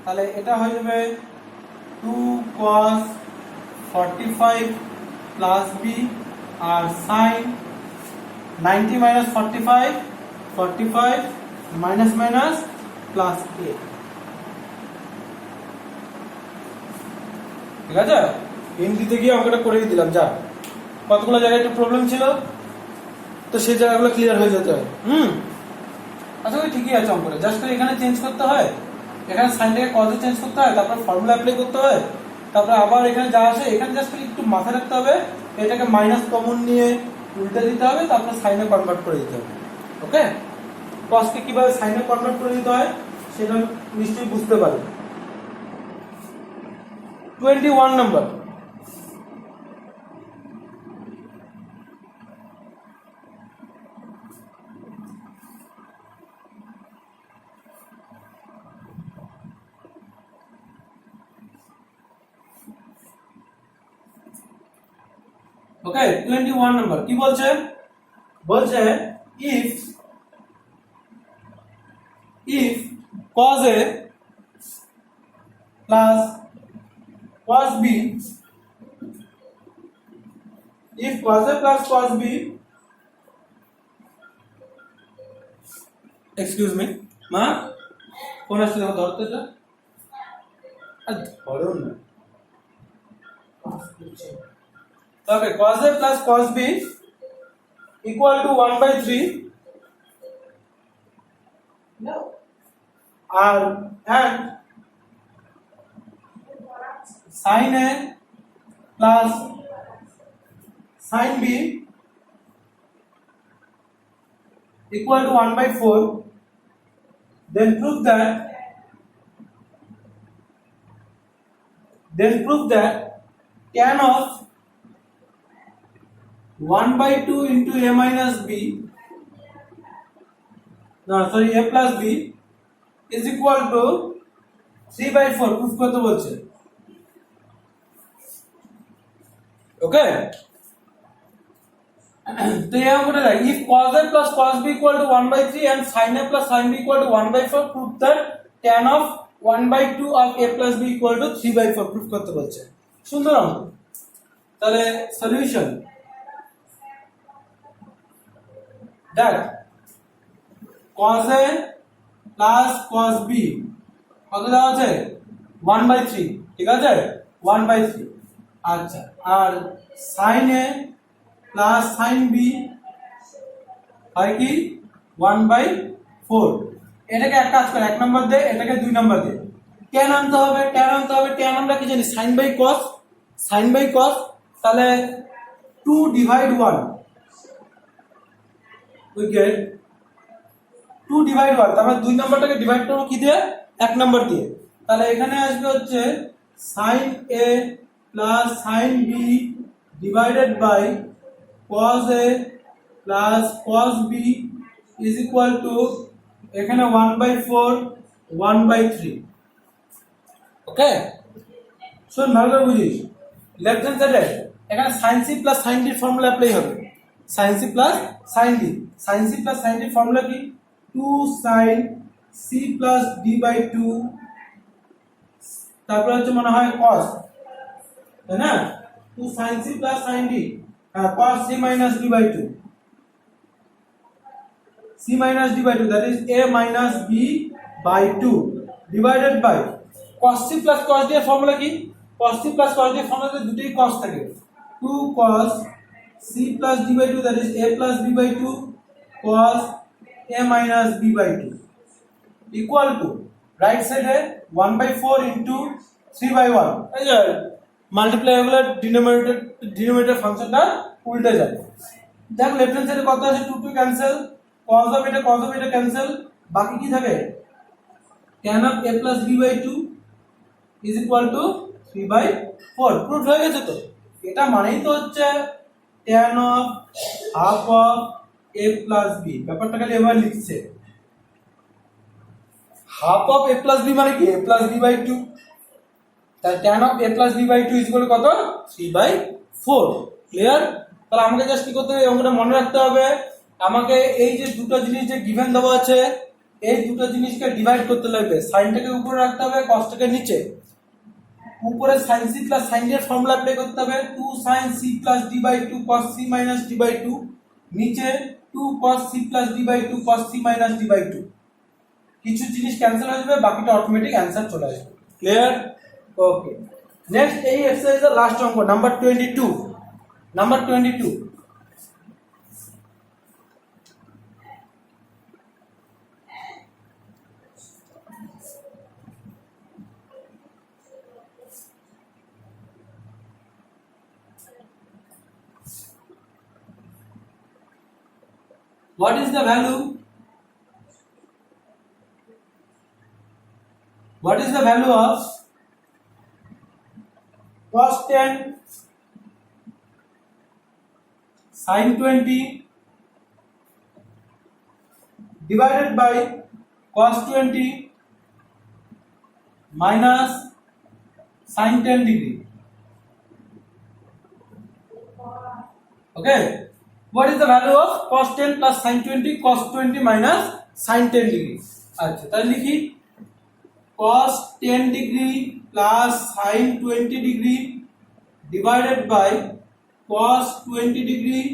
তাহলে এটা হয়ে যাবে 2 cos 45 প্লাস b আর sin 90 minus 45 minus minus plus a। ঠিক আছে, হিন্দিতে গিয়ে অঙ্কটা করে দিলাম, যা কতগুলো জায়গায় একটু প্রবলেম ছিল, তো সেই জায়গাগুলো ক্লিয়ার হয়ে যেতে হয়। আচ্ছা ঠিকই আছে অঙ্কটা, জাস্ট করে এখানে চেঞ্জ করতে হয়, এখানে সাইনটাকে কজে চেঞ্জ করতে হয়, তারপর ফর্মুলা অ্যাপ্লাই করতে হয়, তারপর আবার এখানে যা আসে এখানে জাস্ট করে একটু মাথায় রাখতে হবে, এটাকে মাইনাস কমন নিয়ে উল্টে দিতে হবে, তারপর সাইনে কনভার্ট করে দিতে হবে। ওকে, কসকে কিভাবে সাইনে কনভার্ট করে দিতে হয় সেটা নিশ্চয়ই বুঝতে পারবে। 21 নাম্বার, ওকে 21 নাম্বার কি বলছে, বলছে if cos a plus cos b, if cos a plus cos b, excuse me মা, কোন আসলে ধরতে এটা ধরো না। ওকে, cos a plus cos b equal to 1/3 and sin a plus sin b equal to 1/4, then prove that tan of 1/2 into a minus b, a plus b is equal to 3/4 proof করতে বলছে। ওকে, তো এই অঙ্কটা দেখ, if cos a plus cos b equal to 1/3 and sin a plus sin b equal to 1/4 prove that tan of 1/2 of a plus b equal to 3/4 proof করতে বলছে। সুন্দর অঙ্ক। তাহলে সলিউশন দেখ, cos a plus cos b কত দেওয়া আছে 1/3, ঠিক আছে 1/3। আচ্ছা, আর sin a plus sin b হয় কি 1/4। এটাকে এক কাজ করে, 1 নম্বর দে, এটাকে 2 নম্বর দে। tan আনতে হবে, tan আমরা কি জানি sin by cos, তাহলে 2 divide 1 we get 2 divide 1, তারপর 2 নম্বরটাকে ডিভাইড করব কি দিয়ে 1 নম্বর দিয়ে, তাহলে এখানে আসবে হচ্ছে sin a plus sin b divided by cos a plus cos b is equal to এখানে 1/4 1/3। ওকে, শুন ভালো করে বুঝিস, লেফট হ্যান্ড সাইডে এখানে sin c plus sin d এর ফর্মুলা অ্যাপ্লাই হবে, sin c plus sin d, sin c plus sin d এর ফর্মুলা কি 2 sin c plus d by 2, তারপর হচ্ছে মনে হয় cos, তাই না 2 sin c plus sin d, cos c minus d by 2, c minus d by 2 that is a minus b by 2 divided by cos c plus cos d এর formula কি, cos c plus cos d এর ফর্মুলাতে দুটোই cos থাকে, 2 cos c plus d by 2 that is a plus b by 2 cos a minus b by 2 equal to right side A 1/4 into 3/1, এই যে multiply হলে denominator ফাংশনটা উল্টে যায়। দেখ লেফট হ্যান্ড সাইডে কত আছে, 2 ক্যান্সেল, cos of এটা ক্যান্সেল, বাকি কি থাকে tan of a plus b by 2 is equal to 3/4 proof হয়ে গেছে। তো এটা মানেই তো হচ্ছে tan of half of a plus b, ব্যাপারটা খালি এবার লিখছে, half of a plus b মানে কি a plus b by 2, তাহলে tan of a plus b by 2 is equal to কত 3/4। ক্লিয়ার? তাহলে আমাকে জাস্ট কি করতে হবে, অঙ্কটা মনে রাখতে হবে, আমাকে এই যে দুটো জিনিস যে গিভেন দেওয়া আছে এই দুটো জিনিসকে ডিভাইড করতে লাগবে, সাইনটাকে উপরে রাখতে হবে, কসটাকে নিচে, উপরে sin c plus sin d এর ফর্মুলা অ্যাপ্লাই করতে হবে, 2 sin c plus d by 2 cos c minus d by 2, নিচে 2 cos c plus d by 2 cos c minus d by 2, কিছু জিনিস ক্যান্সেল হয়ে যাবে, বাকিটা অটোমেটিক অ্যানসার চলে আসবে। ক্লিয়ার? ওকে, নেক্সট এই এক্সারসাইজের লাস্ট অঙ্ক number 22, number 22, what is the value of cos 10 sin 20 divided by cos 20 minus sin 10 degree? Okay, what is the value of cos 10 plus sin 20 cos 20 minus sin 10 degree? আচ্ছা, তাহলে লিখি cos 10 degree plus sin 20 degree divided by cos 20 degree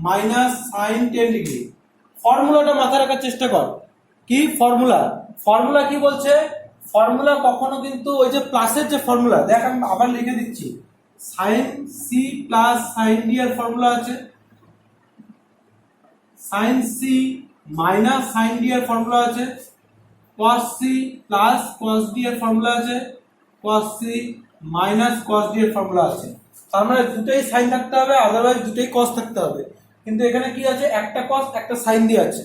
minus sin 10 degree. ফর্মুলাটা মাথায় রাখার চেষ্টা কর। কি formula কি বলছে? ফর্মুলা কখনো কিন্তু ওই যে প্লাসের যে ফর্মুলা, দেখ আমি আবার লিখে দিচ্ছি, sin c plus sin d এর ফর্মুলা আছে, sin c minus sin d এর ফর্মুলা আছে, cos c plus cos d এর ফর্মুলা আছে, cos c minus cos d এর ফর্মুলা আছে। তার মানে দুটোই sin থাকতে হবে, আদারওয়াইজ দুটোই cos থাকতে হবে। কিন্তু এখানে কি আছে, একটা cos একটা sin দিয়ে আছে,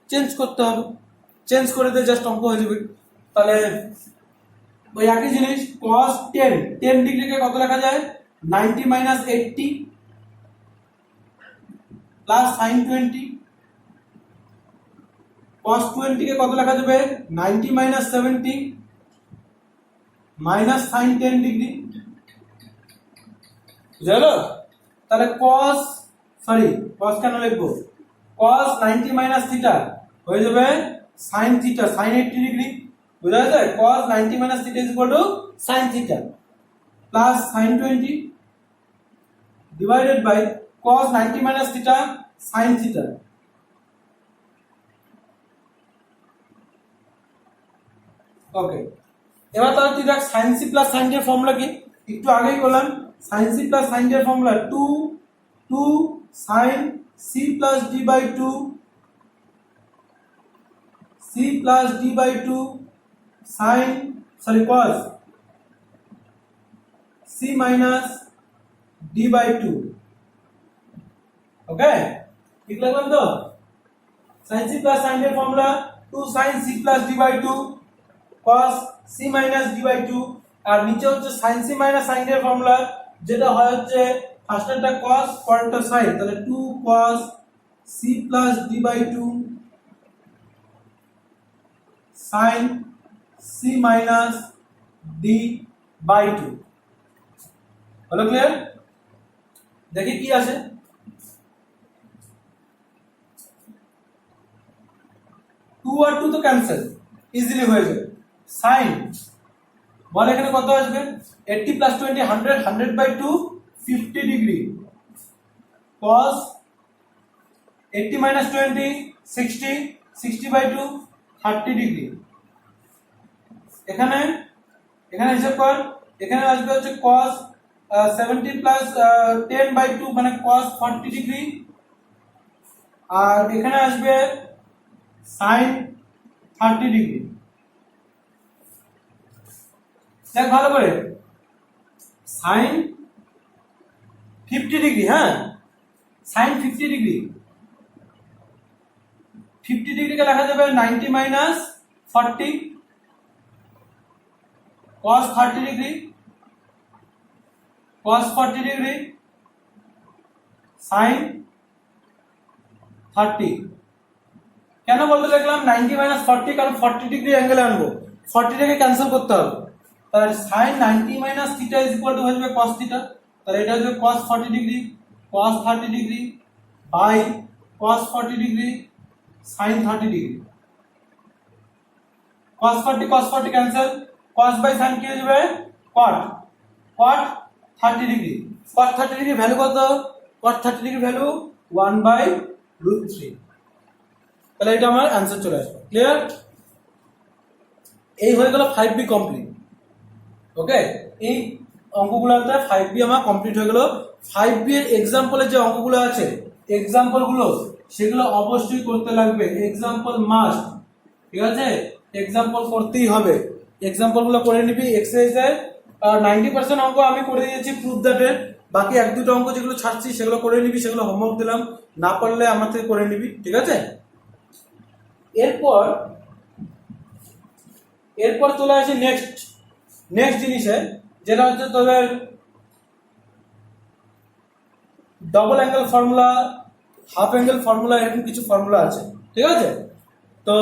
চেঞ্জ করতে হবে, চেঞ্জ করে দিয়ে জাস্ট অঙ্ক হয়ে যাবে। তাহলে ওই একই জিনিস, cos 10 ডিগ্রিকে কত লেখা যায়, 90 মাইনাস 80 প্লাস sin 20, cos 20 কে কত লেখা যাবে, 90 মাইনাস 70 মাইনাস sin 10 ডিগ্রি। বুঝা গেল? তাহলে cos কেন লিখবো, cos 90 মাইনাস থিটা হয়ে যাবে sin থিটা, sin 80 ডিগ্রি। বুঝা গেছে? cos 90 minus theta is equal to sin থিটা plus sin 20 divided by cos 90 minus থিটা sin থিটা। ওকে, এবার তাহলে তুই দেখ sin c plus sin d এর ফর্মুলা কি, একটু আগেই বললাম sin c plus sin d এর formula 2 sin c plus d by 2 c plus d by 2 sin cos c minus d by 2। Okay, ঠিক লাগলো তো? sin c plus sin d এর formula 2 sin c plus d by 2 cos c minus d by 2, আর নিচে হচ্ছে sin c minus sin d এর ফর্মুলা, যেটা হয় হচ্ছে ফার্স্টটা cos পরেরটা sin, তাহলে 2 cos c plus d by 2 sin c minus d by 2। হলো ক্লিয়ার? দেখি কি আছে, 2 আর 2 তো ক্যান্সেল, ইজিলি হয়ে যাবে। sin বল এখানে কত আসবে, 80 plus 20 100, 100 by 2 50 degree, cos 80 minus 20 60, 60 by 2 30 degree. এখানে হিসাব কর, এখানে আসবে হচ্ছে cos 70 প্লাস 10 বাই 2 মানে cos 40 ডিগ্রি, আর এখানে আসবে sin 30 ডিগ্রি। দেখ ভালো করে, sin 50 ডিগ্রি, হ্যাঁ sin 50 ডিগ্রি, 50 ডিগ্রিকে লেখা যাবে 90 minus 40 cos 30 degree, cos 40 degree sin 30। কেন বলতে দেখলাম 90 মাইনাস 40, কারণ 40 ডিগ্রি অ্যাঙ্গেলে আনবো, 40 টাকে ক্যান্সেল করতে হবে। তাহলে sin 90 minus theta is equal to হয়ে যাবে cos থিটা, তাহলে এটা হচ্ছে cos 40 degree cos 30 degree by cos 40 degree sin 30 degree. cos 40 cancel, cos by sin কি হয়ে যাবে cot 30 degree. cot 30 degree value কত, cot 30 ডিগ্রি ভ্যালু 1/√3। তাহলে এটা আমার অ্যান্সার চলে আসবে। ক্লিয়ার? এই হয়ে গেল 5B কমপ্লিট। ওকে, এই অঙ্কগুলোতে 5B আমার কমপ্লিট হয়ে গেল। 5B এর এক্সাম্পলের যে অঙ্কগুলো আছে, এক্সাম্পল গুলো সেগুলো অবশ্যই করতে লাগবে, এক্সাম্পল মাস্ট, ঠিক আছে, এক্সাম্পল করতেই হবে। এক্সাম্পল গুলো করে নিবি। এক্সারসাইজের 90% অঙ্ক আমি করে দিয়েছি প্রুফ দ্যাটের, বাকি এক দুটো অঙ্ক যেগুলো ছাড়ছি সেগুলো করে নিবি, সেগুলো হোমওয়ার্ক দিলাম, না পারলে আমার থেকে করে নিবি, ঠিক আছে। এরপর এরপর চলে আসি নেক্সট জিনিসে, যেটা হচ্ছে তোদের double angle formula, half angle formula, এরকম কিছু ফর্মুলা আছে, ঠিক আছে। তো